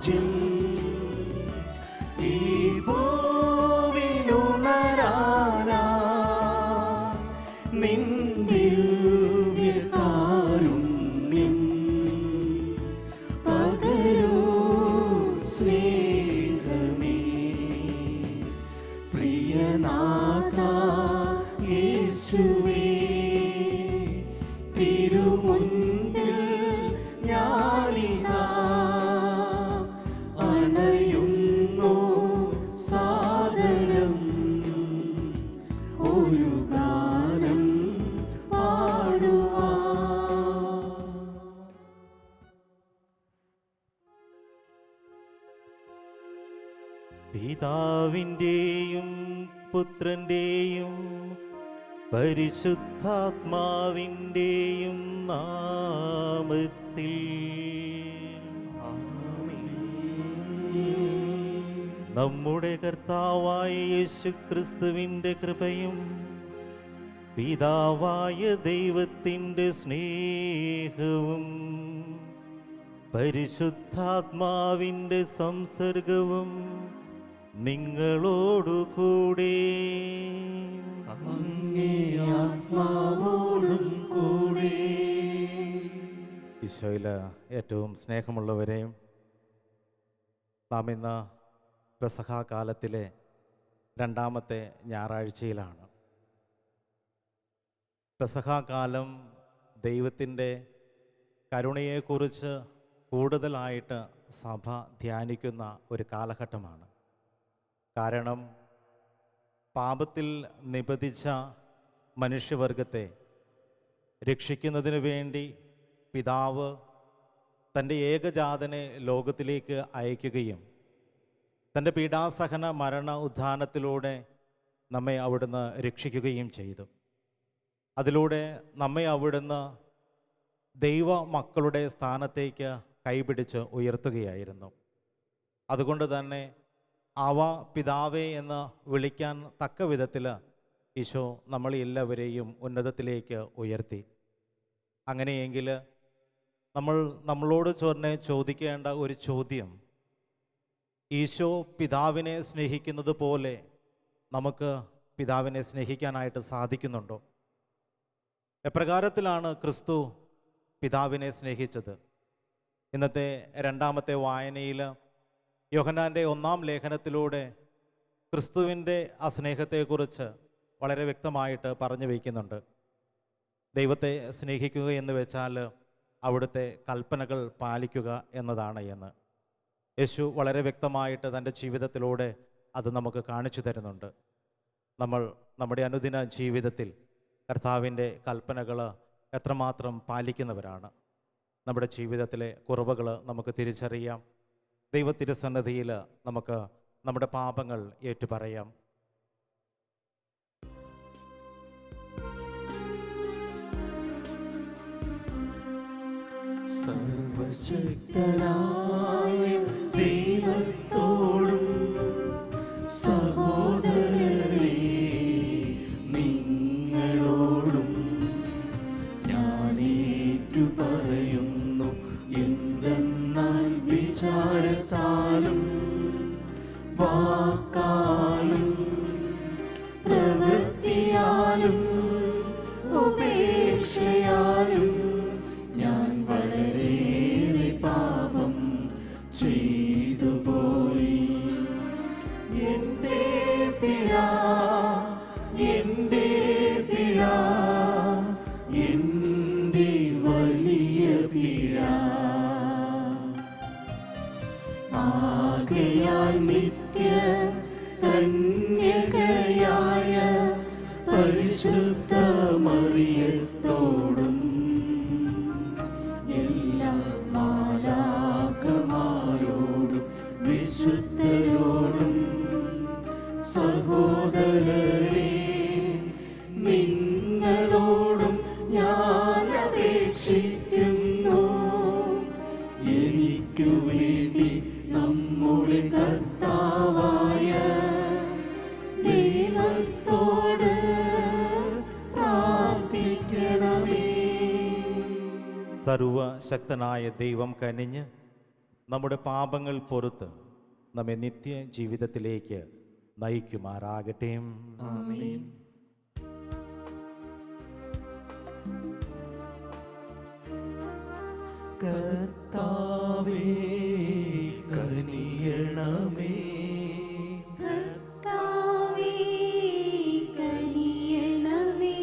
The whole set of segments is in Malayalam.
രാജ്യം ഈ ഭൂവിലുണരാനാ നിൻ ദിവ്യകാരുണ്യം പകരൂ സ്നേഹമേ. പ്രിയനാഥാ യേശുവേ, തിരുമുൻപിൽ ഞാനിതാ അണയുന്നു സാദരം, ഒരു ഗാനം പാടുവാ. പിതാവിൻ്റെയും പുത്രൻ്റെയും പരിശുദ്ധാത്മാവിൻ്റെയും നാമത്തിൽ നമ്മുടെ കർത്താവായ യേശുക്രിസ്തുവിൻ്റെ കൃപയും പിതാവായ ദൈവത്തിൻ്റെ സ്നേഹവും പരിശുദ്ധാത്മാവിൻ്റെ സംസർഗവും നിങ്ങളോടുകൂടെ അങ്ങേ ആത്മാവോടും കൂടെ. ഈശോയിൽ ഏറ്റവും സ്നേഹമുള്ളവരെയും, നാം ഇന്ന് പെസഹ കാലത്തിലെ രണ്ടാമത്തെ ഞായറാഴ്ചയിലാണ്. പെസഹ കാലം ദൈവത്തിൻ്റെ കരുണയെക്കുറിച്ച് കൂടുതലായിട്ട് സഭ ധ്യാനിക്കുന്ന ഒരു കാലഘട്ടമാണ്. കാരണം പാപത്തിൽ നിപതിച്ച മനുഷ്യവർഗത്തെ രക്ഷിക്കുന്നതിന് വേണ്ടി പിതാവ് തൻ്റെ ഏകജാതനെ ലോകത്തിലേക്ക് അയക്കുകയും തൻ്റെ പീഡാസഹന മരണ ഉത്ഥാനത്തിലൂടെ നമ്മെ അവിടുന്ന് രക്ഷിക്കുകയും ചെയ്തു. അതിലൂടെ നമ്മെ അവിടുന്ന് ദൈവ മക്കളുടെ സ്ഥാനത്തേക്ക് കൈപിടിച്ച് ഉയർത്തുകയായിരുന്നു. അതുകൊണ്ട് തന്നെ അവ പിതാവേ എന്ന് വിളിക്കാൻ തക്ക വിധത്തിൽ ഈശോ നമ്മളെല്ലാവരെയും ഉന്നതത്തിലേക്ക് ഉയർത്തി. അങ്ങനെയെങ്കിൽ നമ്മളോട് ചോദിക്കേണ്ട ഒരു ചോദ്യം, ഈശോ പിതാവിനെ സ്നേഹിക്കുന്നത് പോലെ നമുക്ക് പിതാവിനെ സ്നേഹിക്കാനായിട്ട് സാധിക്കുന്നുണ്ടോ? എപ്രകാരത്തിലാണ് ക്രിസ്തു പിതാവിനെ സ്നേഹിച്ചത്? ഇന്നത്തെ രണ്ടാമത്തെ വായനയിൽ യോഹന്നാൻ്റെ 1-ാം ലേഖനത്തിലൂടെ ക്രിസ്തുവിൻ്റെ ആ സ്നേഹത്തെക്കുറിച്ച് വളരെ വ്യക്തമായിട്ട് പറഞ്ഞു വയ്ക്കുന്നുണ്ട്. ദൈവത്തെ സ്നേഹിക്കുക എന്ന് വെച്ചാൽ അവിടുത്തെ കൽപ്പനകൾ പാലിക്കുക എന്നതാണ് എന്ന് യേശു വളരെ വ്യക്തമായിട്ട് തൻ്റെ ജീവിതത്തിലൂടെ അത് നമുക്ക് കാണിച്ചു തരുന്നുണ്ട്. നമ്മൾ നമ്മുടെ അനുദിന ജീവിതത്തിൽ കർത്താവിൻ്റെ കൽപ്പനകൾ എത്രമാത്രം പാലിക്കുന്നവരാണ്? നമ്മുടെ ജീവിതത്തിലെ കുറവുകൾ നമുക്ക് തിരിച്ചറിയാം. ദൈവ തിരുസന്നിധിയിൽ നമുക്ക് നമ്മുടെ പാപങ്ങൾ ഏറ്റുപറയാം. സർവശക്തനായ ദൈവത്തോടും സഹോദരരേ നിങ്ങളോടും ഞാൻ ഏറ്റുപറയുന്നു, എന്തെന്നാൽ വിചാരത്താലും വാക്കാലും പ്രവൃത്തിയാലും ഉപേക്ഷയാലും ഞാൻ വളരെയേറെ പാപം ചെയ്തു പോയി. എൻ്റെ പിഴ, എൻ്റെ പിഴ, എൻ്റെ വലിയ പിഴ. ആകയാൽ നിത്യ കന്യകയായ പരിശുദ്ധ മറിയത്തോടും എല്ലാ മാലാഖമാരോടും വിശുദ്ധരോടും സഹോദരരേ നിങ്ങളോടും ഞാൻ അപേക്ഷിക്കുന്നു, എനിക്കു വേണ്ടി നമ്മുടെ കർത്താവായ ദൈവത്തോട് പ്രാർത്ഥിക്കണമേ. സർവശക്തനായ ദൈവം കനിഞ്ഞ് നമ്മുടെ പാപങ്ങൾ പൊറുത്ത് നമ്മെ നിത്യ ജീവിതത്തിലേക്ക് നയിക്കുമാറാകട്ടെ. ആമേൻ. കർത്താവേ കനിയണമേ, കർത്താവേ കനിയണമേ,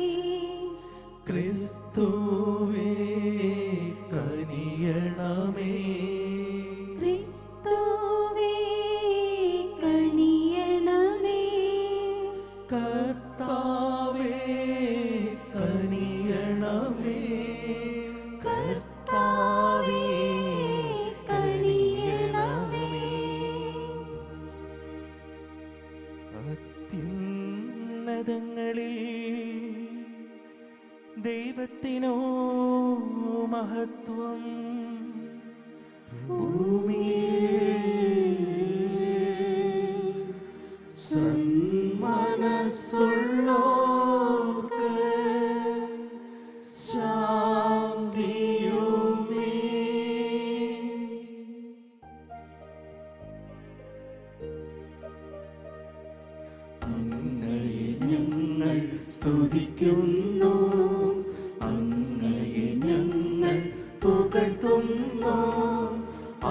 ക്രിസ്തുവേ കനിയണമേ, ക്രിസ്തുവേ കനിയണമേ, കർത്താവേ കനിയണമേ, കർത്താവേ കനിയണമേ. അത്യുന്നതങ്ങളിൽ ദൈവത്തിനോ മഹത്വം, ഭൂമിയിൽ സന്മനസ്സുള്ളോർക്ക് ശാന്തിയുമേ. അങ്ങയെ ഞങ്ങൾ സ്തുതിക്കുന്നു, അങ്ങയെ ഞങ്ങൾ പുകഴ്ത്തുന്നു,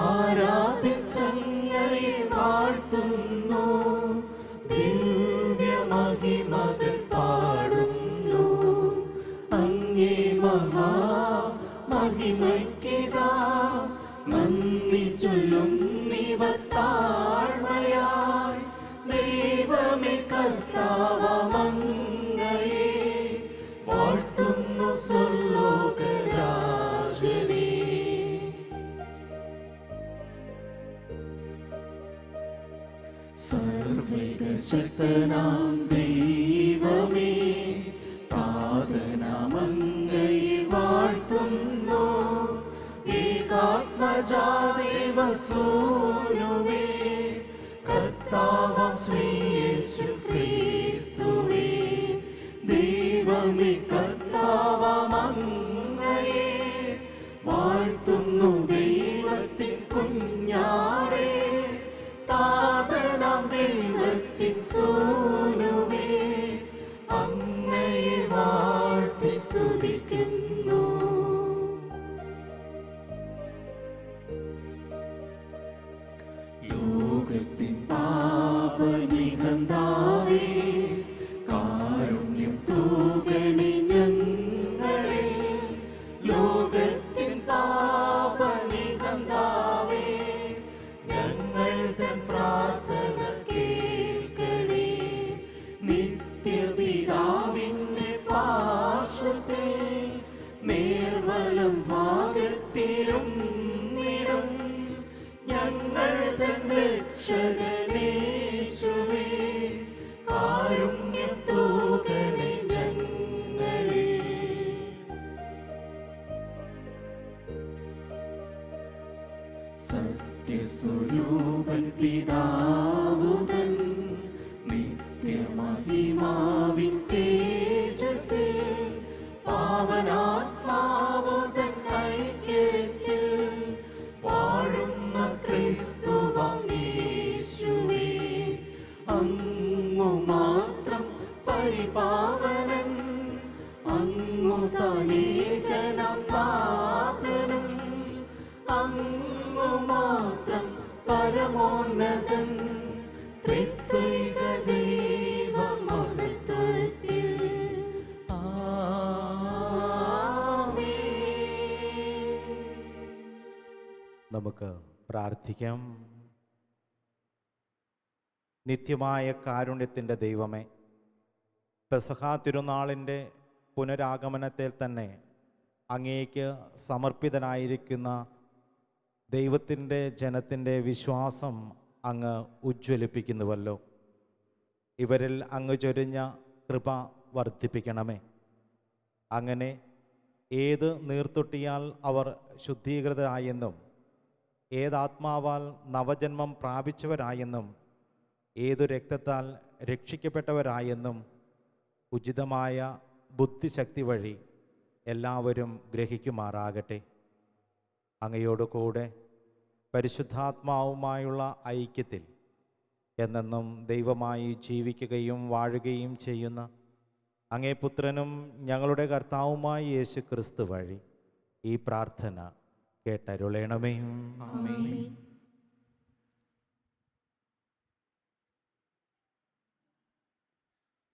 ആരാധിച്ചങ്ങയെ വാഴ്ത്തുന്നു, ദിവ്യമഹിമകൾ പാടുന്നു. അങ്ങേ മഹാമഹിമയ്ക്കിതാ നന്ദി ചൊല്ലുന്നിവർ താഴ്മയായി. ദൈവമേ കർത്താവമങ്ങയെ വാഴ്ത്തുന്നു സ്വർലോകരാജനേ. സർവ്വശക്തനാം ദൈവമേ, താതനാമങ്ങയെ വാഴ്ത്തുന്നു, ഏകാത്മജാദേവസൂനുവേ, കർത്താവാം ശ്രീയേശു ക്രിസ്തുവേ. ദൈവമേ കർത്താവമങ്ങയെ വാഴ്ത്തുന്നു, ദൈവത്തിൻ കുഞ്ഞാടേ, താതനാം ദൈവത്തിൻ സൂനുവേ, അങ്ങയെ വാഴ്ത്തി സ്തുതിക്കുന്നു. ലോകത്തിൻ പാപനിഹന്താവേ, കാരുണ്യം തൂകണി ഞങ്ങളിൽ. ലോകത്തിൻ പാപനിഹന്താവേ, ഞങ്ങൾ തൻ പ്രാർത്ഥന കേൾക്കണേ. നിത്യപിതാവിന്റെ പാർശ്വത്തിൽ നേർവലം ഭാഗത്തിലും നിടും ഞങ്ങൾ തൻ രക്ഷകനേശുവേ, കാരുണ്യം തൂകണേ ഞങ്ങളിൽ. സത്യസ്വരൂപൻ പിതാവുതൻ നിത്യമഹിമാവിൻ തേജസ്സിൽ, പാവനാത്മാവുതൻ ഐക്യത്തിൽ വാഴുന്ന ക്രിസ്തുവാം യേശുവേ, അങ്ങു മാത്രം പരിപാവനൻ, അങ്ങു തനേകനാം നാഥനും, അങ്ങു മാത്രം പരമോന്നതൻ, ത്രിത്വൈക ദൈവ മഹത്വത്തിൽ. ആമേൻ. നമുക്ക് പ്രാർത്ഥിക്കാം. നിത്യമായ കാരുണ്യത്തിൻ്റെ ദൈവമേ, പെസഹ തിരുനാളിൻ്റെ പുനരാഗമനത്തിൽ തന്നെ അങ്ങേക്ക് സമർപ്പിതനായിരിക്കുന്ന ദൈവത്തിൻ്റെ ജനത്തിൻ്റെ വിശ്വാസം അങ്ങ് ഉജ്ജ്വലിപ്പിക്കുന്നുവല്ലോ. ഇവരിൽ അങ്ങ് ചൊരിഞ്ഞ കൃപ വർദ്ധിപ്പിക്കണമേ. അങ്ങനെ ഏത് നീർത്തൊട്ടിയാൽ അവർ ശുദ്ധീകൃതരായെന്നും ഏതാത്മാവാൽ നവജന്മം പ്രാപിച്ചവരായെന്നും ഏതു രക്തത്താൽ രക്ഷിക്കപ്പെട്ടവരായെന്നും ഉചിതമായ ബുദ്ധിശക്തി വഴി എല്ലാവരും ഗ്രഹിക്കുമാറാകട്ടെ. അങ്ങയോട് കൂടെ പരിശുദ്ധാത്മാവുമായുള്ള ഐക്യത്തിൽ എന്നെന്നും ദൈവമായി ജീവിക്കുകയും വാഴുകയും ചെയ്യുന്ന അങ്ങേ പുത്രനും ഞങ്ങളുടെ കർത്താവുമായ യേശു ക്രിസ്തു വഴി ഈ പ്രാർത്ഥന കേട്ടരുളേണമേ.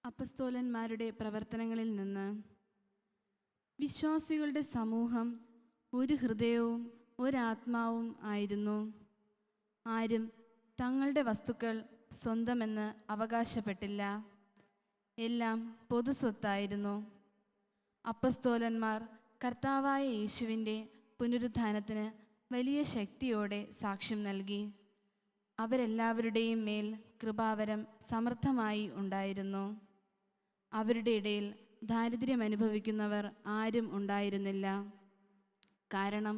അപ്പസ്തോലന്മാരുടെ പ്രവർത്തനങ്ങളിൽ നിന്ന് വിശ്വാസികളുടെ സമൂഹം ഒരു ഹൃദയവും ഒരാത്മാവും ആയിരുന്നു. ആരും തങ്ങളുടെ വസ്തുക്കൾ സ്വന്തമെന്ന് അവകാശപ്പെട്ടില്ല. എല്ലാം പൊതുസ്വത്തായിരുന്നു. അപ്പസ്തോലന്മാർ കർത്താവായ യേശുവിൻ്റെ പുനരുത്ഥാനത്തിന് വലിയ ശക്തിയോടെ സാക്ഷ്യം നൽകി. അവരെല്ലാവരുടെയും മേൽ കൃപാവരം സമൃദ്ധമായി ഉണ്ടായിരുന്നു. അവരുടെ ഇടയിൽ ദാരിദ്ര്യം അനുഭവിക്കുന്നവർ ആരും ഉണ്ടായിരുന്നില്ല. കാരണം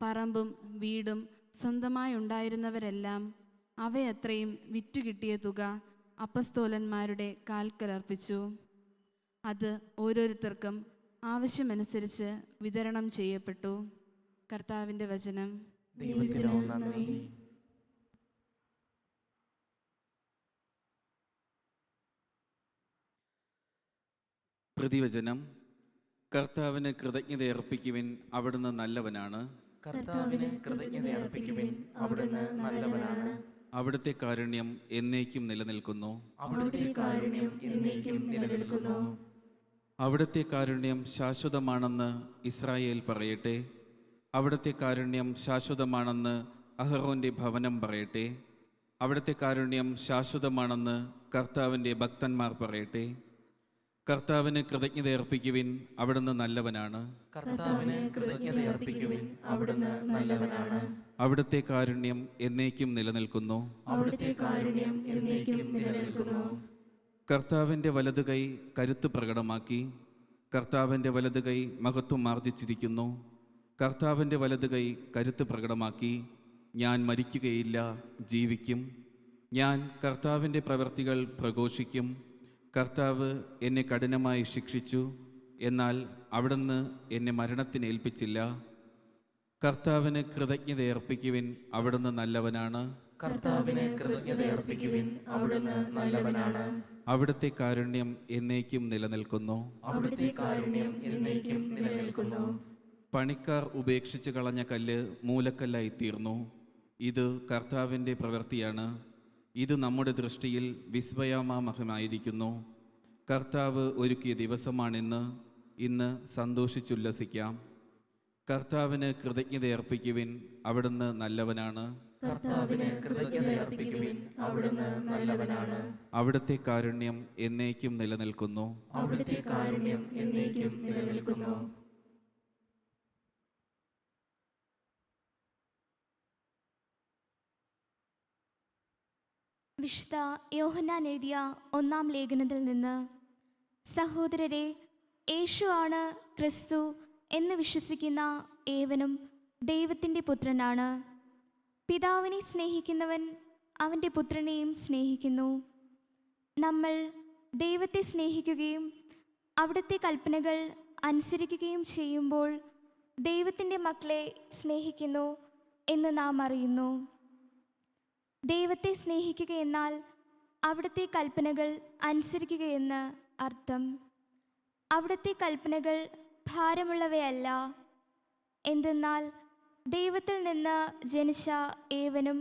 പറമ്പും വീടും സ്വന്തമായി ഉണ്ടായിരുന്നവരെല്ലാം അവയത്രയും വിറ്റുകിട്ടിയ തുക അപ്പസ്തോലന്മാരുടെ കാൽക്കലർപ്പിച്ചു. അത് ഓരോരുത്തർക്കും ആവശ്യമനുസരിച്ച് വിതരണം ചെയ്യപ്പെട്ടു. കർത്താവിൻ്റെ വചനം. ദൈവത്തിന് നന്ദി. പ്രതിവചനം. കർത്താവിന് കൃതജ്ഞത അർപ്പിക്കുവിൻ, അവിടുന്ന് നല്ലവനാണ്. കർത്താവിന് കൃതജ്ഞത അർപ്പിക്കുവിൻ, അവിടുന്ന് നല്ലവനാണ്. അവിടുത്തെ കാരുണ്യം എന്നേക്കും നിലനിൽക്കുന്നു. അവിടുത്തെ കാരുണ്യം എന്നേക്കും നിലനിൽക്കുന്നു. അവിടുത്തെ കാരുണ്യം ശാശ്വതമാണെന്ന് ഇസ്രായേൽ പറയട്ടെ. അവിടുത്തെ കാരുണ്യം ശാശ്വതമാണെന്ന് അഹറോന്റെ ഭവനം പറയട്ടെ. അവിടുത്തെ കാരുണ്യം ശാശ്വതമാണെന്ന് കർത്താവിൻ്റെ ഭക്തന്മാർ പറയട്ടെ. കർത്താവിന് കൃതജ്ഞത അർപ്പിക്കുവിൻ, അവിടുന്ന് നല്ലവനാണ്. കർത്താവിന് കൃതജ്ഞത അർപ്പിക്കുവിൻ, അവിടുന്ന് നല്ലവനാണ്. അവിടുത്തെ കാരുണ്യം എന്നേക്കും നിലനിൽക്കുന്നു. അവിടുത്തെ കാരുണ്യം എന്നേക്കും നിലനിൽക്കുന്നു. കർത്താവിൻ്റെ വലതുകൈ കരുത്ത് പ്രകടമാക്കി. കർത്താവിൻ്റെ വലതുകൈ മഹത്വം ആർജിച്ചിരിക്കുന്നു. കർത്താവിൻ്റെ വലതുകൈ കരുത്ത് പ്രകടമാക്കി. ഞാൻ മരിക്കുകയില്ല, ജീവിക്കും. ഞാൻ കർത്താവിൻ്റെ പ്രവൃത്തികൾ പ്രഘോഷിക്കും. കർത്താവ് എന്നെ കഠിനമായി ശിക്ഷിച്ചു, എന്നാൽ അവിടുന്ന് എന്നെ മരണത്തിന് ഏൽപ്പിച്ചില്ല. കർത്താവിന് കൃതജ്ഞത അർപ്പിക്കുവിൻ, അവിടുന്ന് നല്ലവനാണ്. കർത്താവിന് കൃതജ്ഞത അർപ്പിക്കുവിൻ, അവിടുന്ന് നല്ലവനാണ്. അവിടുത്തെ കാരുണ്യം എന്നേക്കും നിലനിൽക്കുന്നു. അവിടുത്തെ കാരുണ്യം എന്നേക്കും നിലനിൽക്കുന്നു. പണിക്കാർ ഉപേക്ഷിച്ച് കളഞ്ഞ കല്ല് മൂലക്കല്ലായി തീർന്നു. ഇത് കർത്താവിൻ്റെ പ്രവൃത്തിയാണ്. ഇത് നമ്മുടെ ദൃഷ്ടിയിൽ വിസ്മയാമാമഹമായിരിക്കുന്നു. കർത്താവ് ഒരുക്കിയ ദിവസമാണിന്ന്. ഇന്ന് സന്തോഷിച്ചുല്ലസിക്കാം. കർത്താവിന് കൃതജ്ഞത അർപ്പിക്കുവിൻ, അവിടുന്ന് നല്ലവനാണ്. കർത്താവിന് കൃതജ്ഞത അർപ്പിക്കുവിൻ, അവിടുന്ന് നല്ലവനാണ്. അവിടുത്തെ കാരുണ്യം എന്നേക്കും നിലനിൽക്കുന്നു. അവിടുത്തെ കാരുണ്യം എന്നേക്കും നിലനിൽക്കുന്നു. വിശുദ്ധ യോഹന്നാൻ എഴുതിയ 1-ാം ലേഖനത്തിൽ നിന്ന്. സഹോദരരെ, യേശു ആണ് ക്രിസ്തു എന്ന് വിശ്വസിക്കുന്ന ഏവനും ദൈവത്തിൻ്റെ പുത്രനാണ്. പിതാവിനെ സ്നേഹിക്കുന്നവൻ അവൻ്റെ പുത്രനെയും സ്നേഹിക്കുന്നു. നമ്മൾ ദൈവത്തെ സ്നേഹിക്കുകയും അവിടുത്തെ കൽപ്പനകൾ അനുസരിക്കുകയും ചെയ്യുമ്പോൾ ദൈവത്തിൻ്റെ മക്കളെ സ്നേഹിക്കുന്നു എന്ന് നാം അറിയുന്നു. ദൈവത്തെ സ്നേഹിക്കുക എന്നാൽ അവിടുത്തെ കൽപ്പനകൾ അനുസരിക്കുകയെന്ന് അർത്ഥം. അവിടുത്തെ കൽപ്പനകൾ ഭാരമുള്ളവയല്ല. എന്തെന്നാൽ ദൈവത്തിൽ നിന്ന് ജനിച്ച ഏവനും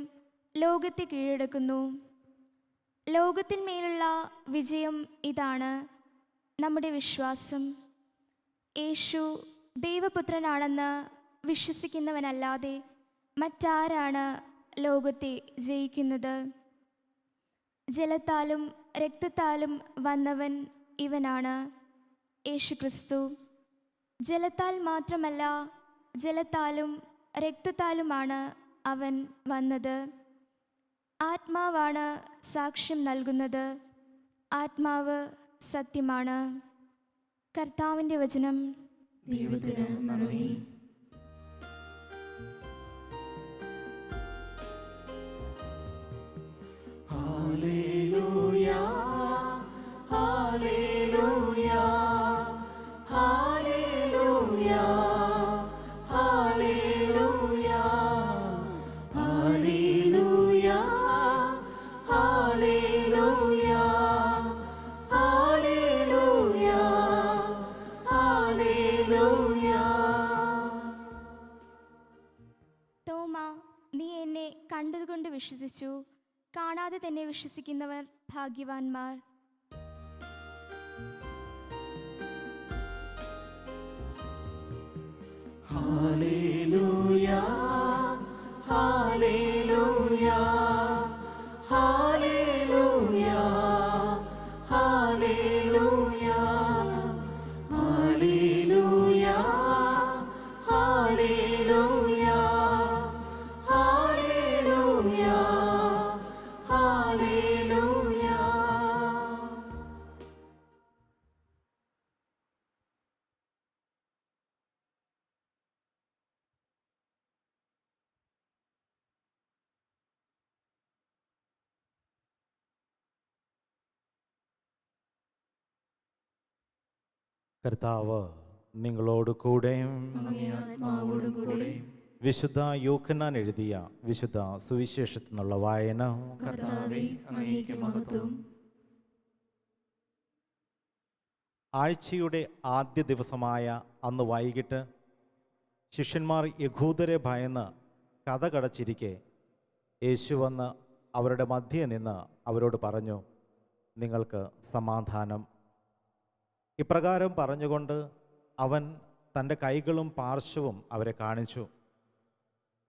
ലോകത്തെ കീഴടക്കുന്നു. ലോകത്തിന്മേലുള്ള വിജയം ഇതാണ് നമ്മുടെ വിശ്വാസം. യേശു ദൈവപുത്രനാണെന്ന് വിശ്വസിക്കുന്നവനല്ലാതെ മറ്റാരാണ് ലോകത്തെ ജയിക്കുന്നത്? ജലത്താലും രക്തത്താലും വന്നവൻ ഇവനാണ്, യേശുക്രിസ്തു. ജലത്താൽ മാത്രമല്ല, ജലത്താലും രക്തത്താലുമാണ് അവൻ വന്നത്. ആത്മാവാണ് സാക്ഷ്യം നൽകുന്നത്. ആത്മാവ് സത്യമാണ്. കർത്താവിൻ്റെ വചനം. ദൈവത്തിന് നന്ദി. Hallelujah, hallelujah, hallelujah, hallelujah, hallelujah, വിശ്വസിച്ചു. കാണാതെ തന്നെ വിശ്വസിക്കുന്നവർ ഭാഗ്യവാന്മാർ. Hallelujah hallelujah hallelujah hallelujah hallelujah hallelujah hallelujah hallelujah. കർത്താവ് നിങ്ങളോട് കൂടെയും അങ്ങേ ആത്മാവോടും കൂടെ. വിശുദ്ധ യോഹന്നാൻ എഴുതിയ വിശുദ്ധ സുവിശേഷത്തിൽ നിന്നുള്ള വായന. കർത്താവേ, അങ്ങേക്ക് മഹത്വം. ആഴ്ചയുടെ ആദ്യ ദിവസമായ അന്ന് വൈകിട്ട് ശിഷ്യന്മാർ യഹൂദരെ ഭയന്ന് കതകടച്ചിരിക്കെ യേശു വന്ന് അവരുടെ മധ്യേ നിന്ന് അവരോട് പറഞ്ഞു, നിങ്ങൾക്ക് സമാധാനം. ഇപ്രകാരം പറഞ്ഞുകൊണ്ട് അവൻ തൻ്റെ കൈകളും പാർശ്വവും അവരെ കാണിച്ചു.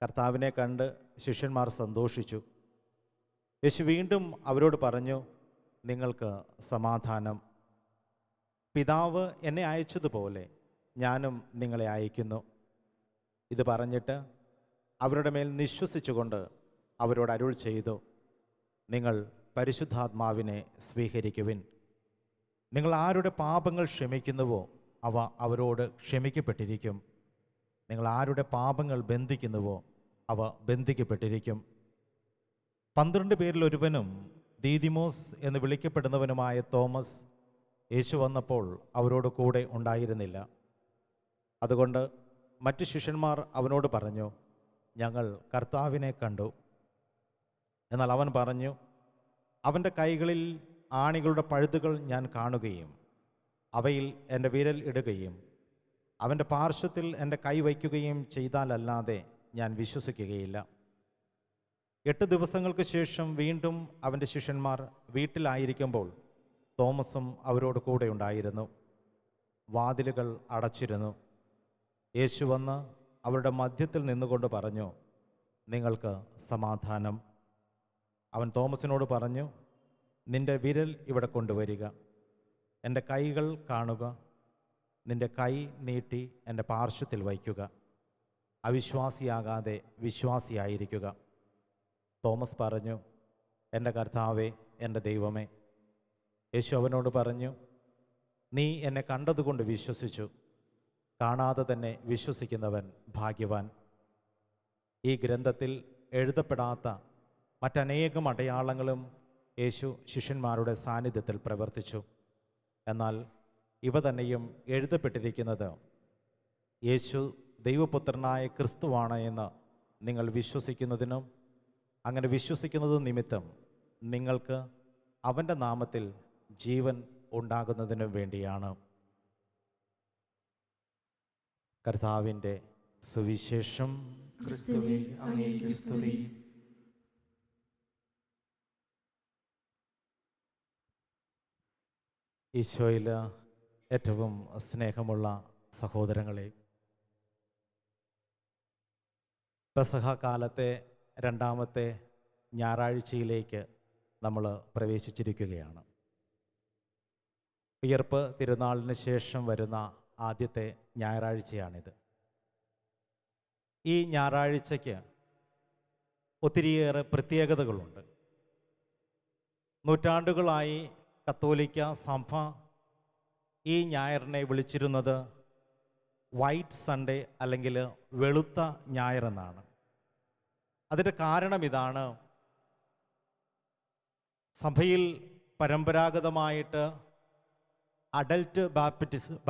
കർത്താവിനെ കണ്ട് ശിഷ്യന്മാർ സന്തോഷിച്ചു. യേശു വീണ്ടും അവരോട് പറഞ്ഞു, നിങ്ങൾക്ക് സമാധാനം. പിതാവ് എന്നെ അയച്ചതുപോലെ ഞാനും നിങ്ങളെ അയക്കുന്നു. ഇത് പറഞ്ഞിട്ട് അവരുടെ മേൽ നിശ്വസിച്ചുകൊണ്ട് അവരോട് അരുൾ ചെയ്തു, നിങ്ങൾ പരിശുദ്ധാത്മാവിനെ സ്വീകരിക്കുവിൻ. നിങ്ങൾ ആരുടെ പാപങ്ങൾ ക്ഷമിക്കുന്നുവോ അവ അവരോട് ക്ഷമിക്കപ്പെട്ടിരിക്കും. നിങ്ങൾ ആരുടെ പാപങ്ങൾ ബന്ധിക്കുന്നുവോ അവ ബന്ധിക്കപ്പെട്ടിരിക്കും. 12 പേരിൽ ഒരുവനും ദീദിമോസ് എന്ന് വിളിക്കപ്പെടുന്നവനുമായ തോമസ് യേശു വന്നപ്പോൾ അവരോട് കൂടെ ഉണ്ടായിരുന്നില്ല. അതുകൊണ്ട് മറ്റു ശിഷ്യന്മാർ അവനോട് പറഞ്ഞു, ഞങ്ങൾ കർത്താവിനെ കണ്ടു. എന്നാൽ അവൻ പറഞ്ഞു, അവൻ്റെ കൈകളിൽ ആണികളുടെ പഴുതുകൾ ഞാൻ കാണുകയും അവയിൽ എൻ്റെ വിരൽ ഇടുകയും അവൻ്റെ പാർശ്വത്തിൽ എൻ്റെ കൈ വയ്ക്കുകയും ചെയ്താലല്ലാതെ ഞാൻ വിശ്വസിക്കുകയില്ല. 8 ദിവസങ്ങൾക്ക് ശേഷം വീണ്ടും അവൻ്റെ ശിഷ്യന്മാർ വീട്ടിലായിരിക്കുമ്പോൾ തോമസും അവരോട് കൂടെ ഉണ്ടായിരുന്നു. വാതിലുകൾ അടച്ചിരുന്നു. യേശു വന്ന് അവരുടെ മധ്യത്തിൽ നിന്നുകൊണ്ട് പറഞ്ഞു, നിങ്ങൾക്ക് സമാധാനം. അവൻ തോമസിനോട് പറഞ്ഞു, നിന്റെ വിരൽ ഇവിടെ കൊണ്ടുവരിക, എൻ്റെ കൈകൾ കാണുക, നിന്റെ കൈ നീട്ടി എൻ്റെ പാർശ്വത്തിൽ വയ്ക്കുക. അവിശ്വാസിയാകാതെ വിശ്വാസിയായിരിക്കുക. തോമസ് പറഞ്ഞു, എൻ്റെ കർത്താവേ, എൻ്റെ ദൈവമേ. യേശു അവനോട് പറഞ്ഞു, നീ എന്നെ കണ്ടതുകൊണ്ട് വിശ്വസിച്ചു. കാണാതെ തന്നെ വിശ്വസിക്കുന്നവൻ ഭാഗ്യവാൻ. ഈ ഗ്രന്ഥത്തിൽ എഴുതപ്പെടാത്ത മറ്റനേകം അടയാളങ്ങളും യേശു ശിഷ്യന്മാരുടെ സാന്നിധ്യത്തിൽ പ്രവർത്തിച്ചു. എന്നാൽ ഇവ തന്നെയും എഴുതപ്പെട്ടിരിക്കുന്നത് യേശു ദൈവപുത്രനായ ക്രിസ്തുവാണ് എന്ന് നിങ്ങൾ വിശ്വസിക്കുന്നതിനും അങ്ങനെ വിശ്വസിക്കുന്നത് നിമിത്തം നിങ്ങൾക്ക് അവൻ്റെ നാമത്തിൽ ജീവൻ ഉണ്ടാകുന്നതിനും വേണ്ടിയാണ്. കർത്താവിൻ്റെ സുവിശേഷം. ക്രിസ്തുവേ, അങ്ങേക്ക് സ്തുതി. ഈശോയിൽ ഏറ്റവും സ്നേഹമുള്ള സഹോദരങ്ങളെ, പെസഹ കാലത്തെ രണ്ടാമത്തെ ഞായറാഴ്ചയിലേക്ക് നമ്മൾ പ്രവേശിച്ചിരിക്കുകയാണ്. ഉയർപ്പ് തിരുനാളിന് ശേഷം വരുന്ന ആദ്യത്തെ ഞായറാഴ്ചയാണിത്. ഈ ഞായറാഴ്ചയ്ക്ക് ഒത്തിരിയേറെ പ്രത്യേകതകളുണ്ട്. നൂറ്റാണ്ടുകളായി കത്തോലിക്ക സഭ ഈ ഞായറിനെ വിളിച്ചിരുന്നത് വൈറ്റ് സൺഡേ അല്ലെങ്കിൽ വെളുത്ത ഞായർ എന്നാണ്. അതിൻ്റെ കാരണം ഇതാണ്. സഭയിൽ പരമ്പരാഗതമായിട്ട് അഡൽട്ട്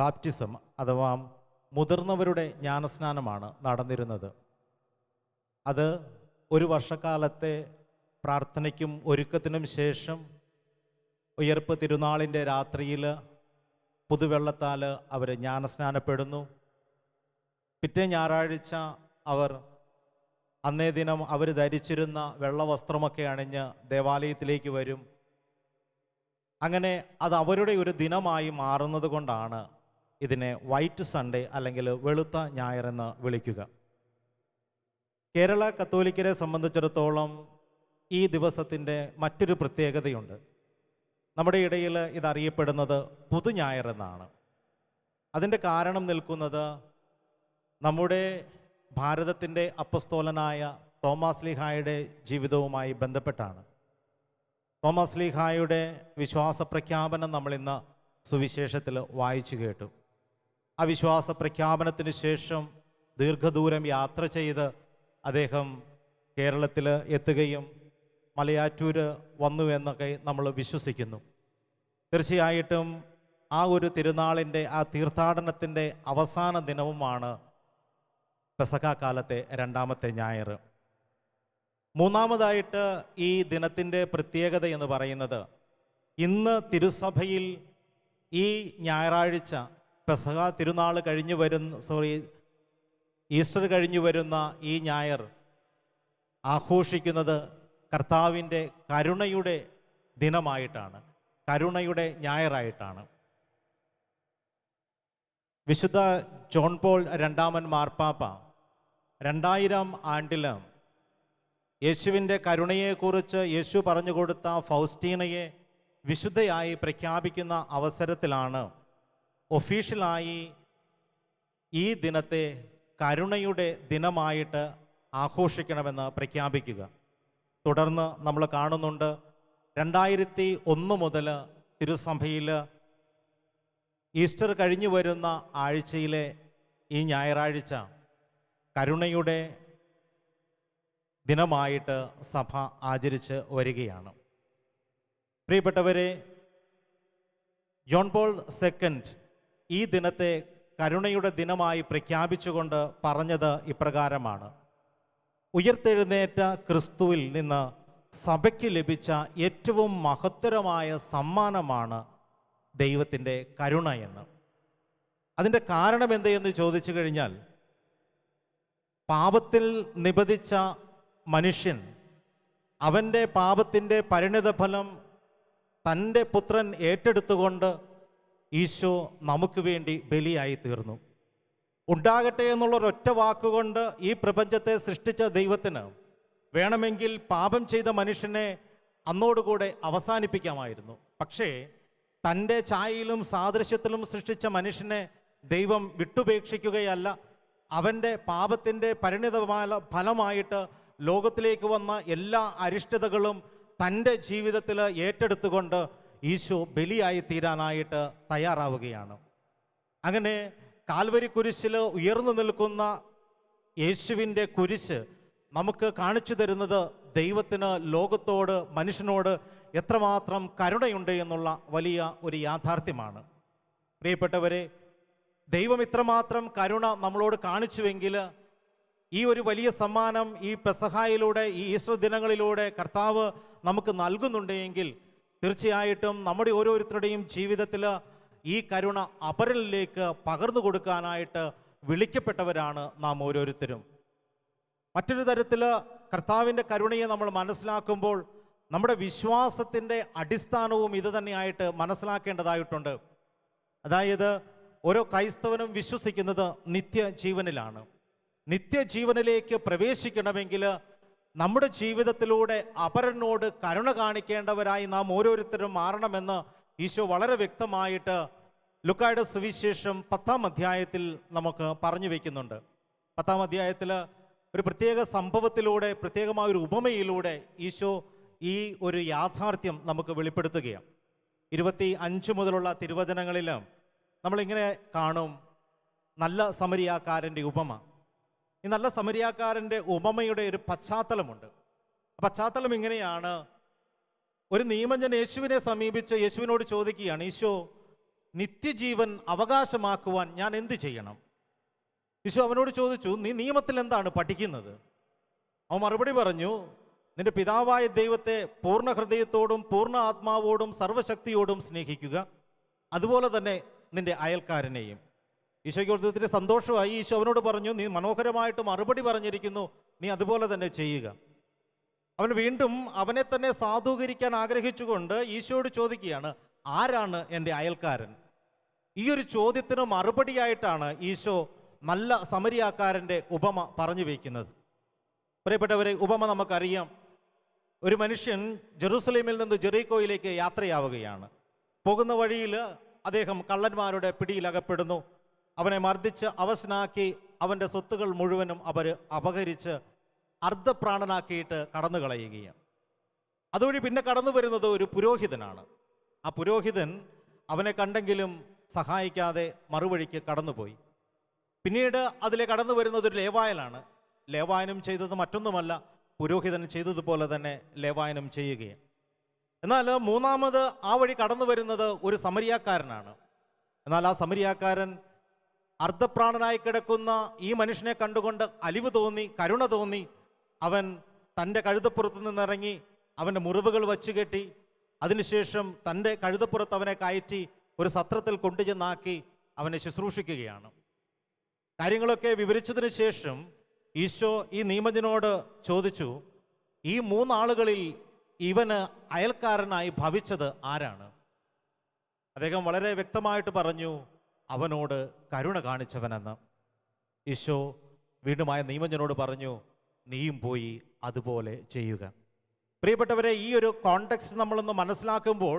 ബാപ്റ്റിസം അഥവാ മുതിർന്നവരുടെ ജ്ഞാനസ്നാനമാണ് നടന്നിരുന്നത്. അത് ഒരു വർഷക്കാലത്തെ പ്രാർത്ഥനയ്ക്കും ഒരുക്കത്തിനും ശേഷം ഉയർപ്പ് തിരുനാളിൻ്റെ രാത്രിയിൽ പുതുവെള്ളത്താൽ അവർ ജ്ഞാനസ്നാനപ്പെടുന്നു. പിറ്റേ ഞായറാഴ്ച അവർ അന്നേ ദിനം അവർ ധരിച്ചിരുന്ന വെള്ള വസ്ത്രമൊക്കെ അണിഞ്ഞ് ദേവാലയത്തിലേക്ക് വരും. അങ്ങനെ അത് അവരുടെ ഒരു ദിനമായി മാറുന്നത് കൊണ്ടാണ് ഇതിനെ വൈറ്റ് സൺഡേ അല്ലെങ്കിൽ വെളുത്ത ഞായർ എന്ന് വിളിക്കുക. കേരള കത്തോലിക്കരെ സംബന്ധിച്ചിടത്തോളം ഈ ദിവസത്തിൻ്റെ മറ്റൊരു പ്രത്യേകതയുണ്ട്. നമ്മുടെ ഇടയിൽ ഇതറിയപ്പെടുന്നത് പുതുഞായർ എന്നാണ്. അതിൻ്റെ കാരണം നിൽക്കുന്നത് നമ്മുടെ ഭാരതത്തിൻ്റെ അപ്പസ്തോലനായ തോമാസ് ലീഹായുടെ ജീവിതവുമായി ബന്ധപ്പെട്ടാണ്. തോമാസ് ലീഹായുടെ വിശ്വാസ പ്രഖ്യാപനം നമ്മളിന്ന് സുവിശേഷത്തിൽ വായിച്ചു കേട്ടു. ആ വിശ്വാസ പ്രഖ്യാപനത്തിന് ശേഷം ദീർഘദൂരം യാത്ര ചെയ്ത് അദ്ദേഹം കേരളത്തിൽ എത്തുകയും മലയാറ്റൂർ വന്നു എന്നൊക്കെ നമ്മൾ വിശ്വസിക്കുന്നു. തീർച്ചയായിട്ടും ആ ഒരു തിരുനാളിൻ്റെ ആ തീർത്ഥാടനത്തിൻ്റെ അവസാന ദിനവുമാണ് പെസഹ കാലത്തെ രണ്ടാമത്തെ ഞായർ. മൂന്നാമതായിട്ട് ഈ ദിനത്തിൻ്റെ പ്രത്യേകത എന്ന് പറയുന്നത്, ഇന്ന് തിരുസഭയിൽ ഈ ഞായറാഴ്ച പെസഹ തിരുനാൾ ഈസ്റ്റർ കഴിഞ്ഞു വരുന്ന ഈ ഞായർ ആഘോഷിക്കുന്നത് കർത്താവിൻ്റെ കരുണയുടെ ദിനമായിട്ടാണ്, കരുണയുടെ ഞായറായിട്ടാണ്. വിശുദ്ധ ജോൺ പോൾ രണ്ടാമൻ മാർപ്പാപ്പ 2000 ആണ്ടിൽ യേശുവിൻ്റെ കരുണയെക്കുറിച്ച് യേശു പറഞ്ഞു കൊടുത്ത ഫൗസ്റ്റീനയെ വിശുദ്ധയായി പ്രഖ്യാപിക്കുന്ന അവസരത്തിലാണ് ഒഫീഷ്യലായി ഈ ദിനത്തെ കരുണയുടെ ദിനമായിട്ട് ആഘോഷിക്കണമെന്ന് പ്രഖ്യാപിക്കുക. തുടർന്ന് നമ്മൾ കാണുന്നുണ്ട് 2001 മുതൽ തിരുസഭയിൽ ഈസ്റ്റർ കഴിഞ്ഞു വരുന്ന ആഴ്ചയിലെ ഈ ഞായറാഴ്ച കരുണയുടെ ദിനമായിട്ട് സഭ ആചരിച്ച് വരികയാണ്. പ്രിയപ്പെട്ടവരെ, ജോൺ പോൾ സെക്കൻഡ് ഈ ദിനത്തെ കരുണയുടെ ദിനമായി പ്രഖ്യാപിച്ചുകൊണ്ട് പറഞ്ഞത് ഇപ്രകാരമാണ്: ഉയർത്തെഴുന്നേറ്റ ക്രിസ്തുവിൽ നിന്ന് സഭയ്ക്ക് ലഭിച്ച ഏറ്റവും മഹത്തരമായ സമ്മാനമാണ് ദൈവത്തിൻ്റെ കരുണ എന്ന്. അതിൻ്റെ കാരണം എന്തെന്ന് ചോദിച്ചു കഴിഞ്ഞാൽ, പാപത്തിൽ നിബന്ധിച്ച മനുഷ്യൻ അവൻ്റെ പാപത്തിൻ്റെ പരിണിതഫലം തൻ്റെ പുത്രൻ ഏറ്റെടുത്തുകൊണ്ട് ഈശോ നമുക്ക് വേണ്ടി ബലിയായി തീർന്നു. ഉണ്ടാകട്ടെ എന്നുള്ളൊരൊറ്റ വാക്കുകൊണ്ട് ഈ പ്രപഞ്ചത്തെ സൃഷ്ടിച്ച ദൈവത്തിന് വേണമെങ്കിൽ പാപം ചെയ്ത മനുഷ്യനെ അന്നോടുകൂടെ അവസാനിപ്പിക്കാമായിരുന്നു. പക്ഷേ തൻ്റെ ഛായയിലും സാദൃശ്യത്തിലും സൃഷ്ടിച്ച മനുഷ്യനെ ദൈവം വിട്ടുപേക്ഷിക്കുകയല്ല, അവൻ്റെ പാപത്തിൻ്റെ പരിണിതമായ ഫലമായിട്ട് ലോകത്തിലേക്ക് വന്ന എല്ലാ അരിഷ്ടതകളും തൻ്റെ ജീവിതത്തിൽ ഏറ്റെടുത്തുകൊണ്ട് ഈശോ ബലിയായി തീരാനായിട്ട് തയ്യാറാവുകയാണ്. അങ്ങനെ കാൽവരി കുരിശിൽ ഉയർന്നു നിൽക്കുന്ന യേശുവിൻ്റെ കുരിശ് നമുക്ക് കാണിച്ചു തരുന്നത് ദൈവത്തിന് ലോകത്തോട്, മനുഷ്യനോട് എത്രമാത്രം കരുണയുണ്ട് എന്നുള്ള വലിയ ഒരു യാഥാർത്ഥ്യമാണ്. പ്രിയപ്പെട്ടവരെ, ദൈവം ഇത്രമാത്രം കരുണ നമ്മളോട് കാണിച്ചുവെങ്കിൽ ഈ ഒരു വലിയ സമ്മാനം ഈ പെസഹായിലൂടെ, ഈ ഈസ്റ്റർ ദിനങ്ങളിലൂടെ കർത്താവ് നമുക്ക് നൽകുന്നുണ്ടെങ്കിൽ തീർച്ചയായിട്ടും നമ്മുടെ ഓരോരുത്തരുടെയും ജീവിതത്തിൽ ഈ കരുണ അപരനിലേക്ക് പകർന്നു കൊടുക്കാനായിട്ട് വിളിക്കപ്പെട്ടവരാണ് നാം ഓരോരുത്തരും. മറ്റൊരു തരത്തിൽ കർത്താവിൻ്റെ കരുണയെ നമ്മൾ മനസ്സിലാക്കുമ്പോൾ നമ്മുടെ വിശ്വാസത്തിൻ്റെ അടിസ്ഥാനവും ഇത് തന്നെയായിട്ട് മനസ്സിലാക്കേണ്ടതായിട്ടുണ്ട്. അതായത് ഓരോ ക്രൈസ്തവനും വിശ്വസിക്കുന്നത് നിത്യജീവനിലാണ്. നിത്യജീവനിലേക്ക് പ്രവേശിക്കണമെങ്കിൽ നമ്മുടെ ജീവിതത്തിലൂടെ അപരനോട് കരുണ കാണിക്കേണ്ടവരായി നാം ഓരോരുത്തരും മാറണമെന്ന് ഈശോ വളരെ വ്യക്തമായിട്ട് ലൂക്കായുടെ സുവിശേഷം 10-ാം അധ്യായത്തിൽ നമുക്ക് പറഞ്ഞു വയ്ക്കുന്നുണ്ട്. 10-ാം അധ്യായത്തിൽ ഒരു പ്രത്യേക സംഭവത്തിലൂടെ, പ്രത്യേകമായ ഒരു ഉപമയിലൂടെ ഈശോ ഈ ഒരു യാഥാർത്ഥ്യം നമുക്ക് വെളിപ്പെടുത്തുകയാണ്. 25 മുതലുള്ള തിരുവചനങ്ങളിൽ നമ്മളിങ്ങനെ കാണും, നല്ല സമരിയാക്കാരൻ്റെ ഉപമ. ഈ നല്ല സമരിയാക്കാരൻ്റെ ഉപമയുടെ ഒരു പശ്ചാത്തലമുണ്ട്. പശ്ചാത്തലം ഇങ്ങനെയാണ്: ഒരു നിയമജ്ഞൻ യേശുവിനെ സമീപിച്ച് യേശുവിനോട് ചോദിക്കുകയാണ്, ഈശോ, നിത്യജീവൻ അവകാശമാക്കുവാൻ ഞാൻ എന്ത് ചെയ്യണം? ഈശോ അവനോട് ചോദിച്ചു, നീ നിയമത്തിൽ എന്താണ് പഠിക്കുന്നത്? അവൻ മറുപടി പറഞ്ഞു, നിന്റെ പിതാവായ ദൈവത്തെ പൂർണ്ണ ഹൃദയത്തോടും പൂർണ്ണ ആത്മാവോടും സർവശക്തിയോടും സ്നേഹിക്കുക, അതുപോലെ തന്നെ നിന്റെ അയൽക്കാരനെയും. ഈശോയ്ക്ക് ഒത്തിരി സന്തോഷമായി. ഈശോ അവനോട് പറഞ്ഞു, നീ മനോഹരമായിട്ട് മറുപടി പറഞ്ഞിരിക്കുന്നു, നീ അതുപോലെ തന്നെ ചെയ്യുക. അവൻ വീണ്ടും അവനെ തന്നെ സാധൂകരിക്കാൻ ആഗ്രഹിച്ചുകൊണ്ട് ഈശോയോട് ചോദിക്കുകയാണ്, ആരാണ് എൻ്റെ അയൽക്കാരൻ? ഈ ഒരു ചോദ്യത്തിന് മറുപടിയായിട്ടാണ് ഈശോ നല്ല സമരിയാക്കാരൻ്റെ ഉപമ പറഞ്ഞു വയ്ക്കുന്നത്. പ്രിയപ്പെട്ടവരെ, ഉപമ നമുക്കറിയാം. ഒരു മനുഷ്യൻ ജെറുസലേമിൽ നിന്ന് ജെറീക്കോയിലേക്ക് യാത്രയാവുകയാണ്. പോകുന്ന വഴിയിൽ അദ്ദേഹം കള്ളന്മാരുടെ പിടിയിലകപ്പെടുന്നു. അവനെ മർദ്ദിച്ച് അവശനാക്കി അവൻ്റെ സ്വത്തുകൾ മുഴുവനും അവർ അപഹരിച്ച് അർദ്ധപ്രാണനാക്കിയിട്ട് കടന്നു കളയുകയാണ്. അതുവഴി പിന്നെ കടന്നു വരുന്നത് ഒരു പുരോഹിതനാണ്. ആ പുരോഹിതൻ അവനെ കണ്ടെങ്കിലും സഹായിക്കാതെ മറുവഴിക്ക് കടന്നുപോയി. പിന്നീട് അതിലെ കടന്നു വരുന്നത് ഒരു ലേവായനാണ്. ലേവായനും ചെയ്തത് മറ്റൊന്നുമല്ല, പുരോഹിതൻ ചെയ്തതുപോലെ തന്നെ ലേവായനും ചെയ്യുകയാണ്. എന്നാൽ മൂന്നാമത് ആ വഴി കടന്നു വരുന്നത് ഒരു സമരിയാക്കാരനാണ്. എന്നാൽ ആ സമരിയാക്കാരൻ അർദ്ധപ്രാണനായി കിടക്കുന്ന ഈ മനുഷ്യനെ കണ്ടുകൊണ്ട് അലിവ് തോന്നി, കരുണ തോന്നി. അവൻ തൻ്റെ കഴുതപ്പുറത്ത് നിന്നിറങ്ങി അവൻ്റെ മുറിവുകൾ വച്ചു കെട്ടി, അതിനുശേഷം തൻ്റെ കഴുതപ്പുറത്ത് അവനെ കയറ്റി ഒരു സത്രത്തിൽ കൊണ്ടുചെന്നാക്കി അവനെ ശുശ്രൂഷിക്കുകയാണ്. കാര്യങ്ങളൊക്കെ വിവരിച്ചതിന് ശേഷം ഈശോ ഈ നിയമജനോട് ചോദിച്ചു, ഈ മൂന്നാളുകളിൽ ഇവന് അയൽക്കാരനായി ഭവിച്ചത് ആരാണ്? അദ്ദേഹം വളരെ വ്യക്തമായിട്ട് പറഞ്ഞു, അവനോട് കരുണ കാണിച്ചവനെന്ന്. ഈശോ വീണ്ടും ആ നിയമജനോട് പറഞ്ഞു, നീയും പോയി അതുപോലെ ചെയ്യുക. പ്രിയപ്പെട്ടവരെ, ഈ ഒരു കോണ്ടെക്സ്റ്റ് നമ്മളൊന്ന് മനസ്സിലാക്കുമ്പോൾ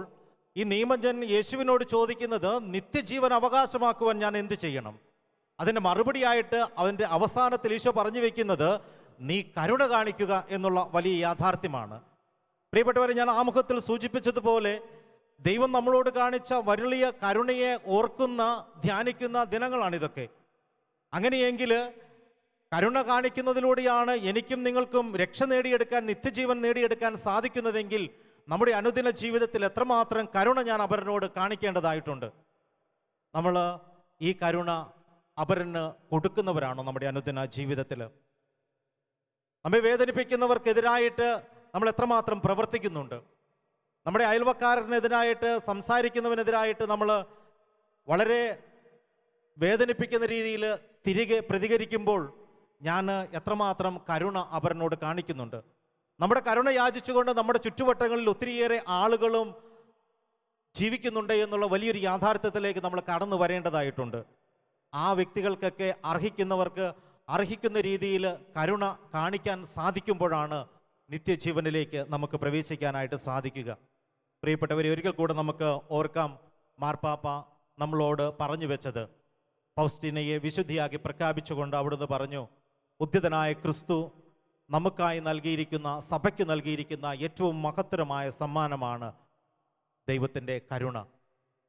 ഈ നിയമജൻ യേശുവിനോട് ചോദിക്കുന്നത്, നിത്യജീവൻ അവകാശമാക്കുവാൻ ഞാൻ എന്ത് ചെയ്യണം? അതിൻ്റെ മറുപടിയായിട്ട് അതിൻ്റെ അവസാനത്തിൽ ഈശോ പറഞ്ഞു വയ്ക്കുന്നത്, നീ കരുണ കാണിക്കുക എന്നുള്ള വലിയ യാഥാർത്ഥ്യമാണ്. പ്രിയപ്പെട്ടവരെ, ഞാൻ ആമുഖത്തിൽ സൂചിപ്പിച്ചതുപോലെ ദൈവം നമ്മളോട് കാണിച്ച വലിയ കരുണയെ ഓർക്കുന്ന, ധ്യാനിക്കുന്ന ദിനങ്ങളാണിതൊക്കെ. അങ്ങനെയെങ്കിൽ കരുണ കാണിക്കുന്നതിലൂടെയാണ് എനിക്കും നിങ്ങൾക്കും രക്ഷ നേടിയെടുക്കാൻ, നിത്യജീവൻ നേടിയെടുക്കാൻ സാധിക്കുന്നതെങ്കിൽ നമ്മുടെ അനുദിന ജീവിതത്തിൽ എത്രമാത്രം കരുണ ഞാൻ അപരനോട് കാണിക്കേണ്ടതായിട്ടുണ്ട്. നമ്മൾ ഈ കരുണ അപരന് കൊടുക്കുന്നവരാണോ നമ്മുടെ അനുദിന ജീവിതത്തിൽ? നമ്മെ വേദനിപ്പിക്കുന്നവർക്കെതിരായിട്ട് നമ്മൾ എത്രമാത്രം പ്രവർത്തിക്കുന്നുണ്ട്? നമ്മുടെ അയൽവക്കാരനെതിരായിട്ട്, സംസാരിക്കുന്നവനെതിരായിട്ട് നമ്മൾ വളരെ വേദനിപ്പിക്കുന്ന രീതിയിൽ തിരികെ പ്രതികരിക്കുമ്പോൾ ഞാൻ എത്രമാത്രം കരുണ അപരനോട് കാണിക്കുന്നുണ്ട്? നമ്മുടെ കരുണ യാചിച്ചുകൊണ്ട് നമ്മുടെ ചുറ്റുവട്ടങ്ങളിൽ ഒത്തിരിയേറെ ആളുകളും ജീവിക്കുന്നുണ്ട് എന്നുള്ള വലിയൊരു യാഥാർത്ഥ്യത്തിലേക്ക് നമ്മൾ കടന്നു വരേണ്ടതായിട്ടുണ്ട്. ആ വ്യക്തികൾക്കൊക്കെ അർഹിക്കുന്നവർക്ക് അർഹിക്കുന്ന രീതിയിൽ കരുണ കാണിക്കാൻ സാധിക്കുമ്പോഴാണ് നിത്യജീവനിലേക്ക് നമുക്ക് പ്രവേശിക്കാനായിട്ട് സാധിക്കുക. പ്രിയപ്പെട്ടവരെ, ഒരിക്കൽ കൂടെ നമുക്ക് ഓർക്കാം, മാർപ്പാപ്പ നമ്മളോട് പറഞ്ഞു വെച്ചത്. ഫൗസ്റ്റീനയെ വിശുദ്ധിയാക്കി പ്രഖ്യാപിച്ചുകൊണ്ട് അവിടുന്ന് പറഞ്ഞു, ഉദ്ധിതനായ ക്രിസ്തു നമുക്കായി നൽകിയിരിക്കുന്ന, സഭയ്ക്ക് നൽകിയിരിക്കുന്ന ഏറ്റവും മഹത്തരമായ സമ്മാനമാണ് ദൈവത്തിൻ്റെ കരുണ.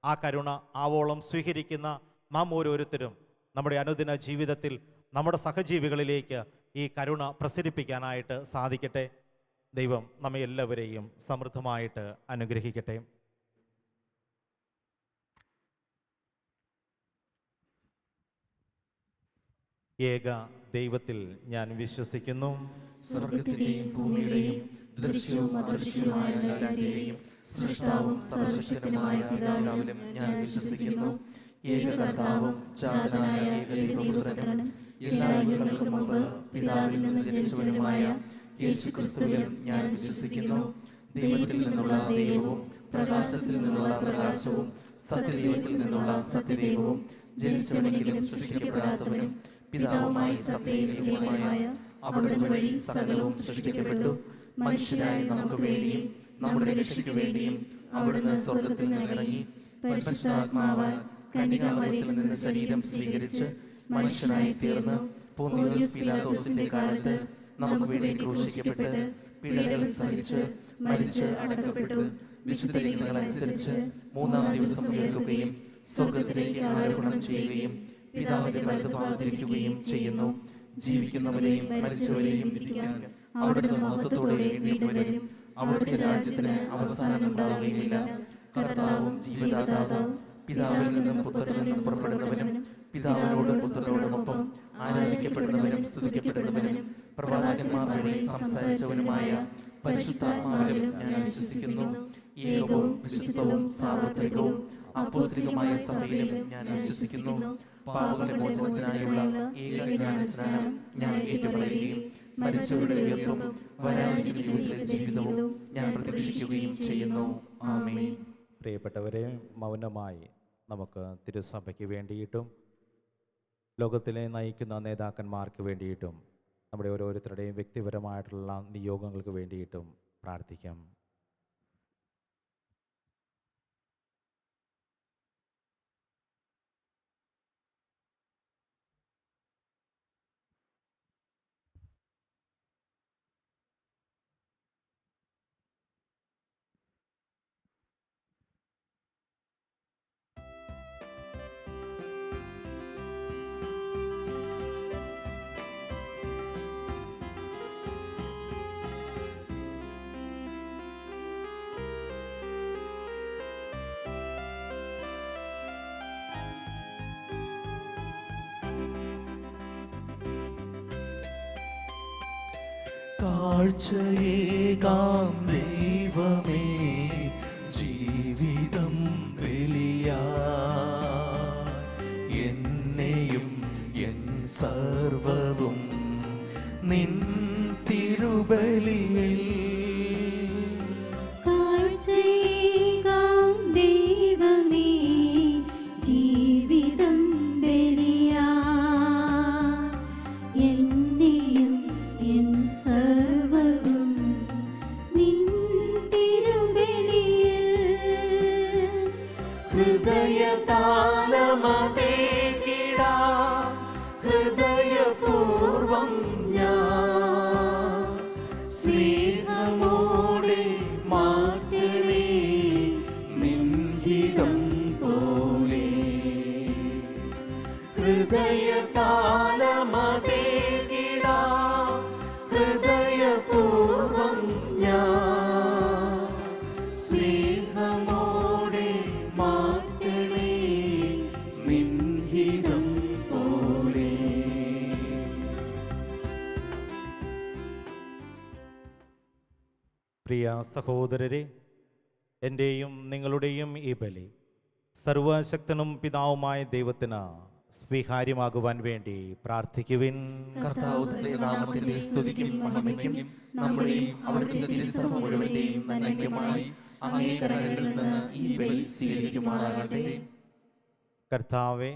ആ കരുണ ആവോളം സ്വീകരിക്കുന്ന നാം ഓരോരുത്തരും നമ്മുടെ അനുദിന ജീവിതത്തിൽ നമ്മുടെ സഹജീവികളിലേക്ക് ഈ കരുണ പ്രസരിപ്പിക്കാനായിട്ട് സാധിക്കട്ടെ. ദൈവം നമ്മെ എല്ലാവരെയും സമൃദ്ധമായിട്ട് അനുഗ്രഹിക്കട്ടെ. ഏക ദൈവത്തിൽ ഞാൻ വിശ്വസിക്കുന്നു. സ്വർഗത്തിന്റെയും ഭൂമിയുടെയും ദൃശ്യവും അദൃശ്യവുമായ എല്ലാറ്റിന്റെയും സൃഷ്ടാവും സർവശക്തനുമായ പിതാവിലും ഞാൻ വിശ്വസിക്കുന്നു. ഏക കർത്താവും ജാതനായ ഏകദൈവപുത്രനും എല്ലാ യുഗങ്ങൾക്കും മുമ്പ് പിതാവിൽ നിന്ന് ജനിച്ചവനുമായ യേശുക്രിസ്തുവിലും ഞാൻ വിശ്വസിക്കുന്നു. ദൈവത്തിൽ നിന്നുള്ള ദൈവവും പ്രകാശത്തിൽ നിന്നുള്ള പ്രകാശവും സത്യദൈവത്തിൽ നിന്നുള്ള സത്യദൈവവും ജനിച്ചവനെങ്കിലും സൃഷ്ടിക്കപ്പെടാത്തവനും പിതാവുമായി സത്യദൈവമായ അവിടുന്ന് വഴി സകലവും സൃഷ്ടിക്കപ്പെട്ടു. മനുഷ്യരായി നമുക്ക് വേണ്ടിയും നമ്മുടെ രക്ഷയ്ക്ക് വേണ്ടിയും അവിടുന്ന് സ്വർഗത്തിൽ നിന്നിറങ്ങി പരിശുദ്ധാത്മാവാൽ കന്യകാമറിയത്തിൽ നിന്ന് ശരീരം സ്വീകരിച്ച് മനുഷ്യനായി തീർന്ന് പോന്തിയോസ് പീലാത്തോസിന്റെ കാലത്ത് നമുക്ക് വേണ്ടി ക്രൂശിക്കപ്പെട്ട് പീഡകൾ സഹിച്ച് മരിച്ച് അടക്കപ്പെട്ടു. വിശുദ്ധ രേഖകളനുസരിച്ച് മൂന്നാം ദിവസം ഉയർക്കുകയും സ്വർഗത്തിലേക്ക് ആരോഹണം ചെയ്യുകയും പിതാവിന്റെ വലതുഭാഗത്തിരിക്കുകയും ചെയ്യുന്നു. ജീവിക്കുന്നവരെയും മരിച്ചവരെയും തിരിക്കാൻ അവിടുന്ന് മഹത്വത്തോടെ വീണ്ടും വരും. അവിടുത്തെ രാജ്യത്തിന് അവസാനം ഉണ്ടാവുകയുമില്ല. കർത്താവും ജീവദാതാവും പിതാവിൽ നിന്നും പുത്രനിൽ നിന്നും പുറപ്പെടുന്നവനും പിതാവിനോടും പുത്രനോടുമൊപ്പം ആരാധിക്കപ്പെടുന്നവനും സ്തുതിക്കപ്പെടുന്നവനും പ്രവാചകന്മാർ വഴി സംസാരിച്ചവനുമായ പരിശുദ്ധാത്മാവിലും ഞാൻ വിശ്വസിക്കുന്നു. ഏകവും വിശുദ്ധവും സാർവത്രികവും അപ്പോസ്തലികമായ സഭയിലും ഞാൻ വിശ്വസിക്കുന്നു. പാപങ്ങളുടെ മോചനത്തിനായുള്ള ഏകജ്ഞാനസ്നാനം ഞാൻ ഏറ്റുപറയുകയും മരിച്ചവരുടെ ഉയർപ്പും വരാനിരിക്കുന്ന യുഗത്തിലെ ജീവിതവും ഞാൻ പ്രതീക്ഷിക്കുകയും ചെയ്യുന്നു. ആമേൻ. പ്രിയപ്പെട്ടവരെ, മൗനമായി നമുക്ക് തിരുസഭയ്ക്ക് വേണ്ടിയിട്ടും ലോകത്തിലെ നയിക്കുന്ന നേതാക്കന്മാർക്ക് വേണ്ടിയിട്ടും നമ്മുടെ ഓരോരുത്തരുടെയും വ്യക്തിപരമായിട്ടുള്ള നിയോഗങ്ങൾക്ക് വേണ്ടിയിട്ടും പ്രാർത്ഥിക്കാം. കാഴ്ചയേകാം ദൈവമേ, ജീവിതം ബലിയാ, എന്നെയും എൻ സർവവും നിൻ തിരുബലിയിൽ. കാഴ്ചയേകാം ദൈവമേ, ജീവിതം ബലിയാ, എന്നെയും എൻ സർവ്വവും നിൻ തിരുബലിയിൽ. ഹൃദയതാളമതേകിടാം ഹൃദയപൂർവം ഞാൻ, സ്നേഹമോടെ മാറ്റണേ നിൻഹിതം പോലെ. ഹൃദയതാളമതേകിടാം ഹൃദയപൂർവം ഞാൻ, സ്നേഹമോടെ മാറ്റണേ നിൻഹിതം പോലെ. പ്രിയ സഹോദരരെ, എൻ്റെയും നിങ്ങളുടെയും ഈ ബലി സർവശക്തനും പിതാവുമായ ദൈവത്തിന് സ്വീകാര്യമാകുവാൻ വേണ്ടി പ്രാർത്ഥിക്കുവിൻ. കർത്താവ് തന്റെ നാമത്തിന്റെ സ്തുതിക്കും മഹിമയ്ക്കും നമ്മുടെയും അവിടുത്തെ തിരുസഭ മുഴുവന്റെയും നന്മയ്ക്കുമായി അങ്ങേ കരങ്ങളിൽ നിന്ന് ഈ ബലി സ്വീകരിക്കുമാറാകട്ടെ. കർത്താവെ,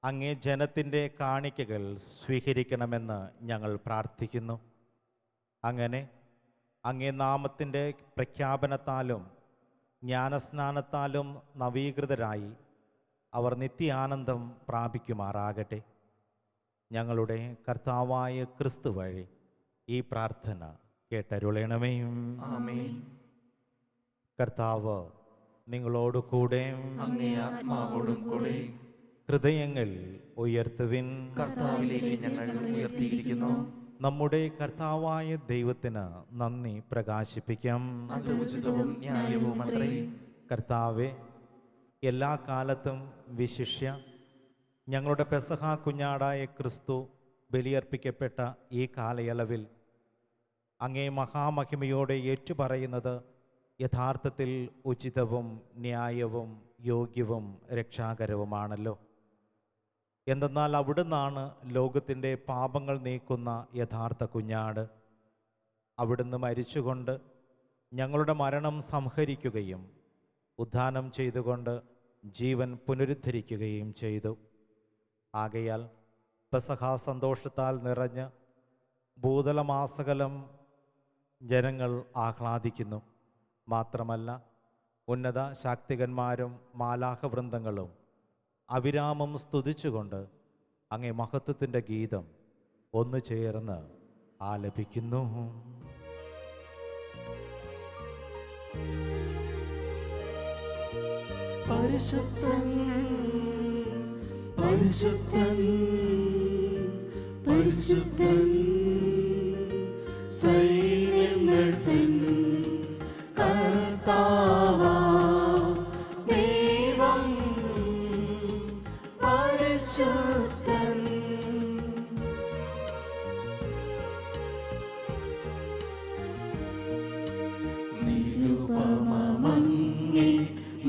അങ്ങേ ജനത്തിൻ്റെ കാണിക്കകൾ സ്വീകരിക്കണമെന്ന് ഞങ്ങൾ പ്രാർത്ഥിക്കുന്നു. അങ്ങനെ അങ്ങേ നാമത്തിൻ്റെ പ്രഖ്യാപനത്താലും ജ്ഞാനസ്നാനത്താലും നവീകൃതരായി അവർ നിത്യാനന്ദം പ്രാപിക്കുമാറാകട്ടെ. ഞങ്ങളുടെ കർത്താവായ ക്രിസ്തു വഴി ഈ പ്രാർത്ഥന കേട്ടരുളണമേ. ആമേൻ. കർത്താവ് നിങ്ങളോട് കൂടെ, അങ്ങേ ആത്മാവോടും കൂടെ. ഹൃദയങ്ങൾ ഉയർത്തുവിൻ. കർത്താവിലേക്ക് ഞങ്ങൾ ഉയർത്തിയിരിക്കുന്നു. നമ്മുടെ കർത്താവായ ദൈവത്തിന് നന്ദി പ്രകാശിപ്പിക്കാം. അത് ഉചിതവും ന്യായവും അത്രേ. കർത്താവെ, എല്ലാ കാലത്തും വിശിഷ്യ ഞങ്ങളുടെ പെസഹ കുഞ്ഞാടായ ക്രിസ്തു ബലിയർപ്പിക്കപ്പെട്ട ഈ കാലയളവിൽ അങ്ങേ മഹാമഹിമയോടെ ഏറ്റുപറയുന്നത് യഥാർത്ഥത്തിൽ ഉചിതവും ന്യായവും യോഗ്യവും രക്ഷാകരവുമാണല്ലോ. എന്തെന്നാൽ അവിടുന്നാണ് ലോകത്തിൻ്റെ പാപങ്ങൾ നീക്കുന്ന യഥാർത്ഥ കുഞ്ഞാട്. അവിടുന്ന് മരിച്ചുകൊണ്ട് ഞങ്ങളുടെ മരണം സംഹരിക്കുകയും ഉദ്ധാനം ചെയ്തുകൊണ്ട് ജീവൻ പുനരുദ്ധരിക്കുകയും ചെയ്തു. ആകയാൽ പെസഹ സന്തോഷത്താൽ നിറഞ്ഞ് ഭൂതലമാസകലം ജനങ്ങൾ ആഹ്ലാദിക്കുന്നു. മാത്രമല്ല, ഉന്നത ശാക്തികന്മാരും മാലാഖവൃന്ദങ്ങളും അവിരാമം സ്തുതിച്ചുകൊണ്ട് അങ്ങേ മഹത്വത്തിൻ്റെ ഗീതം ഒന്നു ചേർന്ന് ആലപിക്കുന്നു. പരിശുദ്ധൻ പരിശുദ്ധൻ പരിശുദ്ധൻ, സൈന്യങ്ങൾ തൻ കർത്താവാം ദൈവം പരിശുദ്ധൻ. നിരുപമമങ്ങേ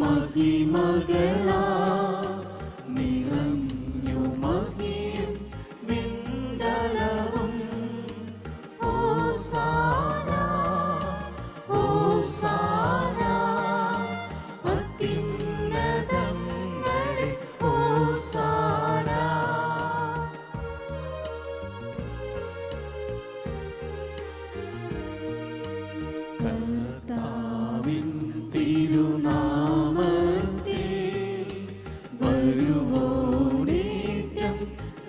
മഹിമകളാ നിറഞ്ഞ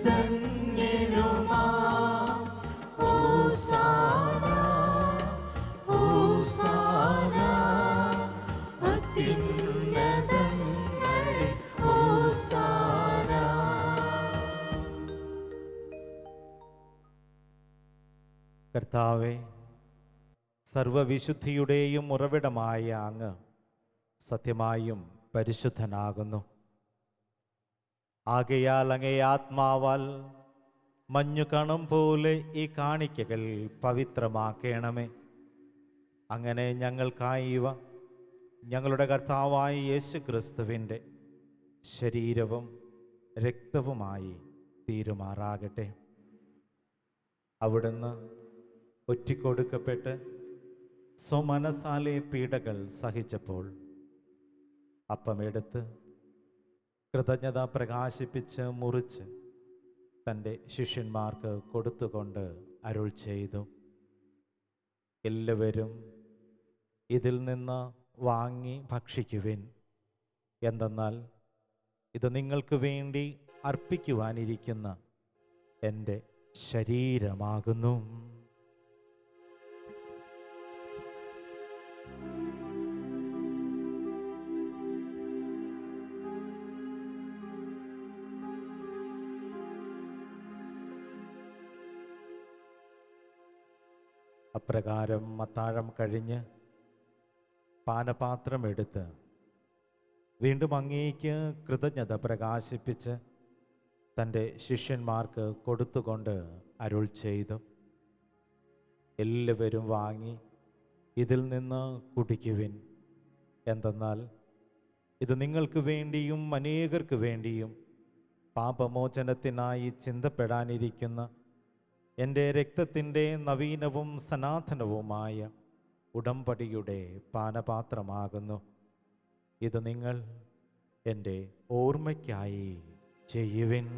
ധന്യനുമാ ഹോസാന ഹോസാന അത്യുന്നതങ്ങളിൽ ഹോസാന. കർത്താവേ, സർവവിശുദ്ധിയുടെയും ഉറവിടമായ അങ്ങ് സത്യമായും പരിശുദ്ധനാകുന്നു. ആകയാൽ അങ്ങേ ആത്മാവാൽ മഞ്ഞുകണം പോലെ ഈ കാണിക്കകൾ പവിത്രമാക്കണമേ. അങ്ങനെ ഞങ്ങൾക്കായി ഇവ ഞങ്ങളുടെ കർത്താവായ യേശു ക്രിസ്തുവിൻ്റെ ശരീരവും രക്തവുമായി തീരുമാറാകട്ടെ. അവിടുന്ന് ഒറ്റിക്കൊടുക്കപ്പെട്ട് സ്വമനസാലെ പീഡകൾ സഹിച്ചപ്പോൾ അപ്പമെടുത്ത് കൃതജ്ഞത പ്രകാശിപ്പിച്ച് മുറിച്ച് തൻ്റെ ശിഷ്യന്മാർക്ക് കൊടുത്തുകൊണ്ട് അരുൾ ചെയ്തു, എല്ലാവരും ഇതിൽ നിന്ന് വാങ്ങി ഭക്ഷിക്കുവിൻ. എന്തെന്നാൽ ഇത് നിങ്ങൾക്ക് വേണ്ടി അർപ്പിക്കുവാനിരിക്കുന്ന എൻ്റെ ശരീരമാകുന്നു. അപ്രകാരം അത്താഴം കഴിഞ്ഞ് പാനപാത്രം എടുത്ത് വീണ്ടും അങ്ങേക്ക് കൃതജ്ഞത പ്രകാശിപ്പിച്ച് തൻ്റെ ശിഷ്യന്മാർക്ക് കൊടുത്തുകൊണ്ട് അരുൾ ചെയ്തു, എല്ലാവരും വാങ്ങി ഇതിൽ നിന്ന് കുടിക്കുവിൻ. എന്തെന്നാൽ ഇത് നിങ്ങൾക്ക് വേണ്ടിയും അനേകർക്ക് വേണ്ടിയും പാപമോചനത്തിനായി ചിന്തപ്പെടാനിരിക്കുന്ന എൻ്റെ രക്തത്തിൻ്റെ നവീനവും സനാതനവുമായ ഉടമ്പടിയുടെ പാനപാത്രമാകുന്നു. ഇത് നിങ്ങൾ എൻ്റെ ഓർമ്മയ്ക്കായി ചെയ്യുവിൻ.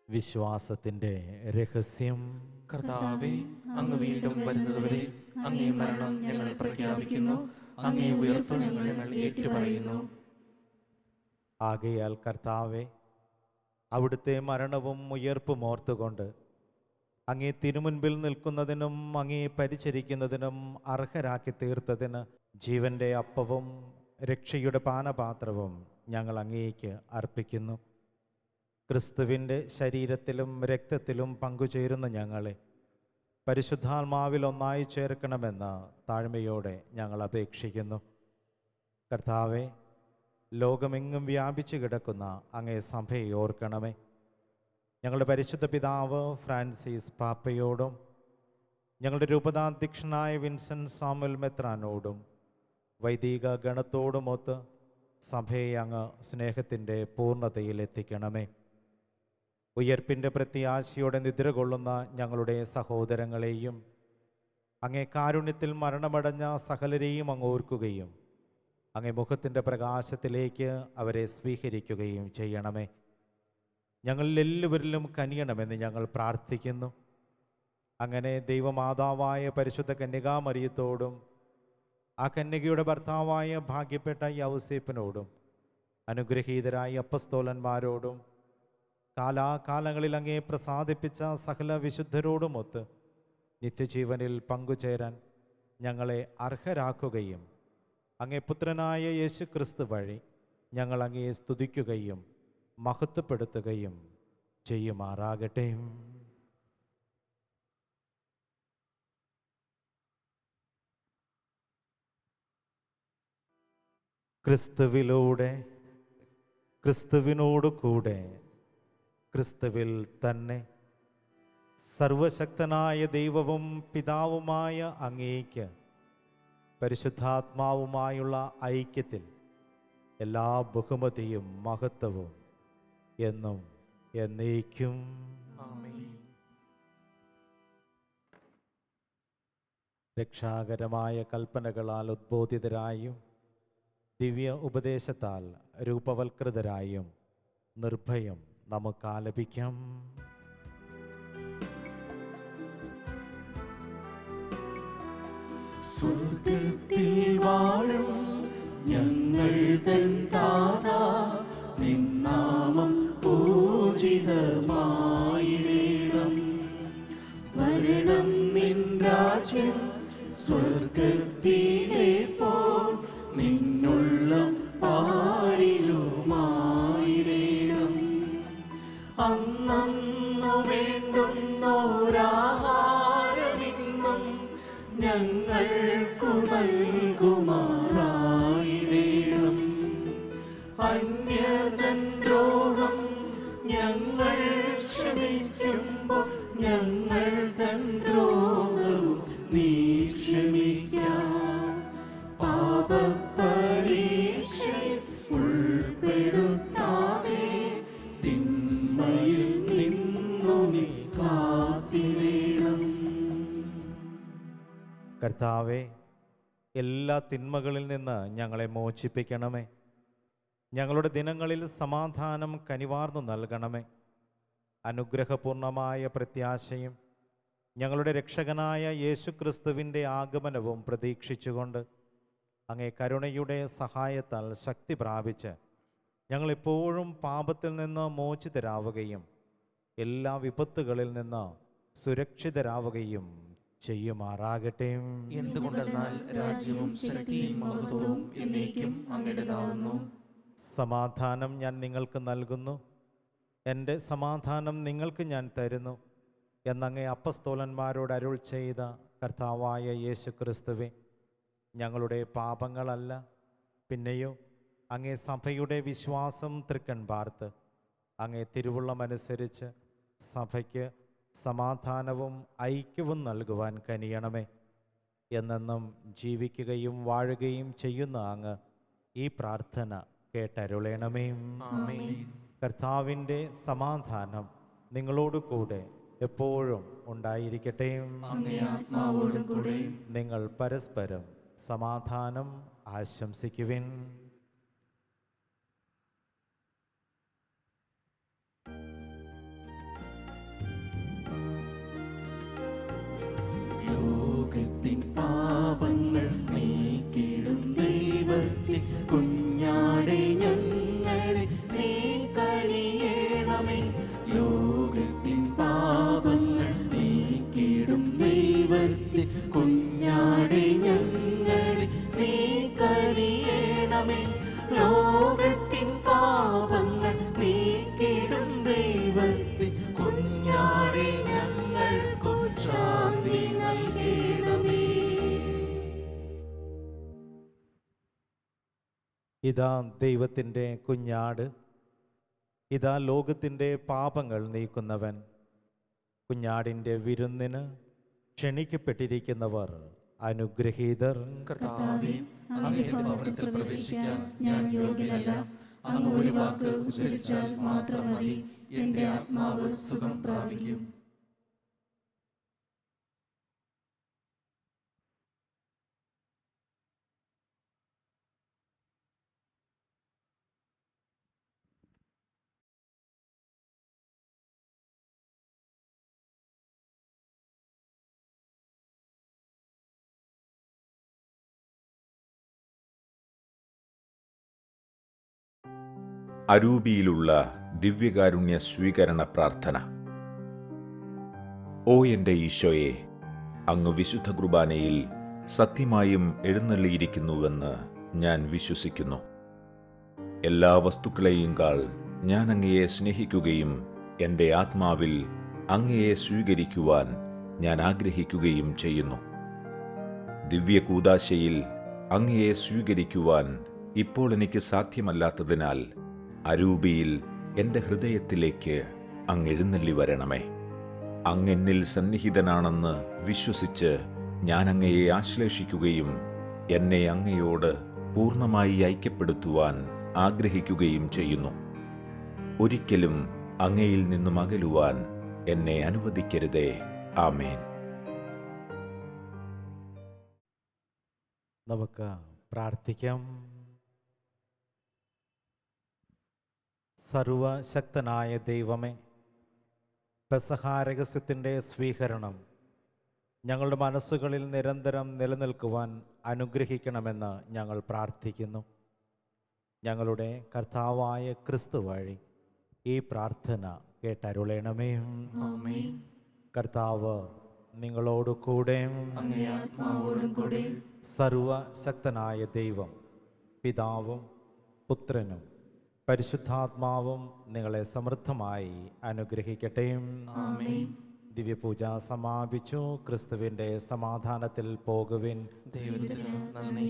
വിശ്വാസത്തിൻ്റെ രഹസ്യം. കർത്താവേ, അങ്ങ് വീണ്ടും വരുന്നതുവരെ അങ്ങേ മരണം ഞങ്ങൾ പ്രഖ്യാപിക്കുന്നു, അങ്ങേ ഉയർപ്പ് ഞങ്ങൾ ഏറ്റുപറയുന്നു. ആകയാൽ കർത്താവെ, അവിടുത്തെ മരണവും ഉയർപ്പും ഓർത്തുകൊണ്ട് അങ്ങേ തിരുമുൻപിൽ നിൽക്കുന്നതിനും അങ്ങേ പരിചരിക്കുന്നതിനും അർഹരാക്കി തീർത്തതിന് ജീവന്റെ അപ്പവും രക്ഷയുടെ പാനപാത്രവും ഞങ്ങൾ അങ്ങേക്ക് അർപ്പിക്കുന്നു. ക്രിസ്തുവിൻ്റെ ശരീരത്തിലും രക്തത്തിലും പങ്കുചേരുന്ന ഞങ്ങളെ പരിശുദ്ധാത്മാവിൽ ഒന്നായി ചേർക്കണമെന്ന് താഴ്മയോടെ ഞങ്ങൾ അപേക്ഷിക്കുന്നു. കർത്താവെ, ലോകമെങ്ങും വ്യാപിച്ചു കിടക്കുന്ന അങ്ങേ സഭയെ ഓർക്കണമേ. ഞങ്ങളുടെ പരിശുദ്ധ പിതാവ് ഫ്രാൻസിസ് പാപ്പയോടും ഞങ്ങളുടെ രൂപതാധ്യക്ഷനായ വിൻസെൻ്റ് സാമുൽ മെത്രാനോടും വൈദിക ഗണത്തോടുമൊത്ത് സഭയെ അങ്ങ് സ്നേഹത്തിൻ്റെ പൂർണ്ണതയിൽ എത്തിക്കണമേ. ഉയർപ്പിൻ്റെ പ്രത്യാശയോടെ നിദ്ര കൊള്ളുന്ന ഞങ്ങളുടെ സഹോദരങ്ങളെയും അങ്ങേ കാരുണ്യത്തിൽ മരണമടഞ്ഞ സകലരെയും അങ്ങ് ഓർക്കുകയും അങ്ങേ മുഖത്തിൻ്റെ പ്രകാശത്തിലേക്ക് അവരെ സ്വീകരിക്കുകയും ചെയ്യണമേ. ഞങ്ങളിലെല്ലാവരിലും കനിയണമെന്ന് ഞങ്ങൾ പ്രാർത്ഥിക്കുന്നു. അങ്ങനെ ദൈവമാതാവായ പരിശുദ്ധ കന്യകാമറിയത്തോടും ആ കന്യകയുടെ ഭർത്താവായ ഭാഗ്യപ്പെട്ട യൗസേപ്പിനോടും അനുഗ്രഹീതരായ അപ്പസ്തോലന്മാരോടും കാലാകാലങ്ങളിൽ അങ്ങേ പ്രസാദിപ്പിച്ച സകല വിശുദ്ധരോടുമൊത്ത് നിത്യജീവനിൽ പങ്കുചേരാൻ ഞങ്ങളെ അർഹരാക്കുകയും അങ്ങേ പുത്രനായ യേശു ക്രിസ്തു വഴി ഞങ്ങൾ അങ്ങയെ സ്തുതിക്കുകയും മഹത്വപ്പെടുത്തുകയും ചെയ്യുമാറാകട്ടെ. ക്രിസ്തുവിലൂടെ, ക്രിസ്തുവിനോട് കൂടെ, ക്രിസ്തുവിൽ തന്നെ സർവശക്തനായ ദൈവവും പിതാവുമായ അങ്ങേക്ക് പരിശുദ്ധാത്മാവുമായുള്ള ഐക്യത്തിൽ എല്ലാ ബഹുമതിയും മഹത്വവും എന്നും എന്നേക്കും. രക്ഷാകരമായ കൽപ്പനകളാൽ ഉദ്ബോധിതരായും ദിവ്യ ഉപദേശത്താൽ രൂപവൽകൃതരായും നിർഭയം നമുക്ക് ആലപിക്കാം. സ്വർഗത്തിൽ വാഴും ഞങ്ങൾ തൻ താതാ, നിൻ നാമം പൂജിതമായിടേണം. വരണം നിൻ രാജ്യം സ്വർഗത്തിലെ പോൽ നിന്നുള്ളം പാരിലുമായിടേണം. അന്നു വേണ്ടുന്നോരാഹാരമിന്നും ഞങ്ങൾക്കു നൽകുമാറായിടേണം. അന്യതൻ ദ്രോഹം ഞങ്ങൾ ക്ഷമിക്കുമ്പോൾ ഞങ്ങൾ തൻ ദ്രോഹവും നീ ക്ഷമിക്കാം. പാപപരീക്ഷയിൽ ഉൾപ്പെടുത്താതെ തിന്മയിൽ നിന്നു നീ കാത്തിടേണം. കർത്താവേ, എല്ലാ തിന്മകളിൽ നിന്ന് ഞങ്ങളെ മോചിപ്പിക്കണമേ. ഞങ്ങളുടെ ദിനങ്ങളിൽ സമാധാനം കനിവാർന്നു നൽകണമേ. അനുഗ്രഹപൂർണമായ പ്രത്യാശയും ഞങ്ങളുടെ രക്ഷകനായ യേശുക്രിസ്തുവിൻ്റെ ആഗമനവും പ്രതീക്ഷിച്ചുകൊണ്ട് അങ്ങേ കരുണയുടെ സഹായത്താൽ ശക്തി പ്രാപിച്ച് ഞങ്ങളെപ്പോഴും പാപത്തിൽ നിന്ന് മോചിതരാവുകയും എല്ലാ വിപത്തുകളിൽ നിന്ന് സുരക്ഷിതരാവുകയും ചെയ്യുമാറാകട്ടെ. എന്തുകൊണ്ടെന്നാൽ രാജ്യവും ശക്തിയും മഹത്വവും എന്നേക്കും അങ്ങയുടേതാകുന്നു. സമാധാനം ഞാൻ നിങ്ങൾക്ക് നൽകുന്നു, എൻ്റെ സമാധാനം നിങ്ങൾക്ക് ഞാൻ തരുന്നു എന്നങ്ങേ അപ്പസ്തോലന്മാരോട് അരുൾ ചെയ്ത കർത്താവായ യേശു ക്രിസ്തുവേ, ഞങ്ങളുടെ പാപങ്ങളല്ല പിന്നെയോ അങ്ങേ സഭയുടെ വിശ്വാസം തൃക്കൺ പാർത്ത് അങ്ങേ തിരുവുള്ളമനുസരിച്ച് സഭയ്ക്ക് സമാധാനവും ഐക്യവും നൽകുവാൻ കനിയണമേ. എന്നെന്നും ജീവിക്കുകയും വാഴുകയും ചെയ്യുന്ന അങ്ങ് ഈ പ്രാർത്ഥന കേട്ടരുളേണമേ. ആമേൻ. കർത്താവിൻ്റെ സമാധാനം നിങ്ങളോട് കൂടെ എപ്പോഴും ഉണ്ടായിരിക്കട്ടെ. അങ്ങേ ആത്മാവോടും കൂടെ. നിങ്ങൾ പരസ്പരം സമാധാനം ആശംസിക്കുവിൻ. ലോകത്തിൻ പാപങ്ങൾ നീക്കിടും ദൈവത്തിൻ കുഞ്ഞാടെ ഞങ്ങളെ നീ കനിയേണമേ. ലോകത്തിൻ പാപങ്ങൾ നീക്കിടും ദൈവത്തിൻ കുഞ്ഞാടെ ഞങ്ങളെ നീ കനിയേണമേ. ലോകത്തിൻ പാപങ്ങൾ നീക്കിടും ദൈവത്തിൻ കുഞ്ഞാടെ ഞങ്ങൾക്കു ശാന്തി നൽകണമേ. ഇതാ ദൈവത്തിൻ്റെ കുഞ്ഞാട്, ഇതാ ലോകത്തിൻ്റെ പാപങ്ങൾ നീക്കുന്നവൻ. കുഞ്ഞാടിൻ്റെ വിരുന്നിന് ക്ഷണിക്കപ്പെട്ടിരിക്കുന്നവർ അനുഗ്രഹീതർ. കർത്താവേ, അങ്ങയുടെ ഭവനത്തിൽ പ്രവേശിക്കാൻ ഞാൻ യോഗ്യനല്ല. അങ്ങ് ഒരു വാക്ക് ഉച്ചരിച്ചാൽ മാത്രം മതി, എന്റെ ആത്മാവ് സുഖം പ്രാപിക്കും. അരൂപിയിലുള്ള ദിവ്യകാരുണ്യ സ്വീകരണ പ്രാർത്ഥന. ഓ എൻ്റെ ഈശോയെ, അങ്ങ് വിശുദ്ധ കുർബാനയിൽ സത്യമായും എഴുന്നള്ളിയിരിക്കുന്നുവെന്ന് ഞാൻ വിശ്വസിക്കുന്നു. എല്ലാ വസ്തുക്കളെയും കാൾ ഞാൻ അങ്ങയെ സ്നേഹിക്കുകയും എൻ്റെ ആത്മാവിൽ അങ്ങയെ സ്വീകരിക്കുവാൻ ഞാൻ ആഗ്രഹിക്കുകയും ചെയ്യുന്നു. ദിവ്യകൂദാശയിൽ അങ്ങയെ സ്വീകരിക്കുവാൻ ഇപ്പോൾ എനിക്ക് സാധ്യമല്ലാത്തതിനാൽ അരൂപിയിൽ എൻ്റെ ഹൃദയത്തിലേക്ക് അങ്ങ് എഴുന്നള്ളി വരണമേ. അങ്ങ് എന്നിൽ സന്നിഹിതനാണെന്ന് വിശ്വസിച്ച് ഞാൻ അങ്ങയെ ആശ്ലേഷിക്കുകയും എന്നെ അങ്ങയോട് പൂർണ്ണമായി ഐക്യപ്പെടുത്തുവാൻ ആഗ്രഹിക്കുകയും ചെയ്യുന്നു. ഒരിക്കലും അങ്ങയിൽ നിന്നും അകലുവാൻ എന്നെ അനുവദിക്കരുതേ. ആമേൻ. നമുക്ക് പ്രാർത്ഥിക്കാം. സർവശക്തനായ ദൈവമേ, പെസഹാരഹസ്യത്തിൻ്റെ സ്വീകരണം ഞങ്ങളുടെ മനസ്സുകളിൽ നിരന്തരം നിലനിൽക്കുവാൻ അനുഗ്രഹിക്കണമെന്ന് ഞങ്ങൾ പ്രാർത്ഥിക്കുന്നു. ഞങ്ങളുടെ കർത്താവായ ക്രിസ്തു വഴി ഈ പ്രാർത്ഥന കേട്ടരുളണമേ. കർത്താവ് നിങ്ങളോട് കൂടെ, അങ്ങേ ആത്മാവോടും കൂടെ സർവശക്തനായ ദൈവം പിതാവും പുത്രനും പരിശുദ്ധാത്മാവും നിങ്ങളെ സമൃദ്ധമായി അനുഗ്രഹിക്കട്ടെ. ആമേൻ. ദിവ്യപൂജ സമാപിച്ചു. ക്രിസ്തുവിൻ്റെ സമാധാനത്തിൽ പോകുവിൻ. ദൈവത്തിന് നന്ദി.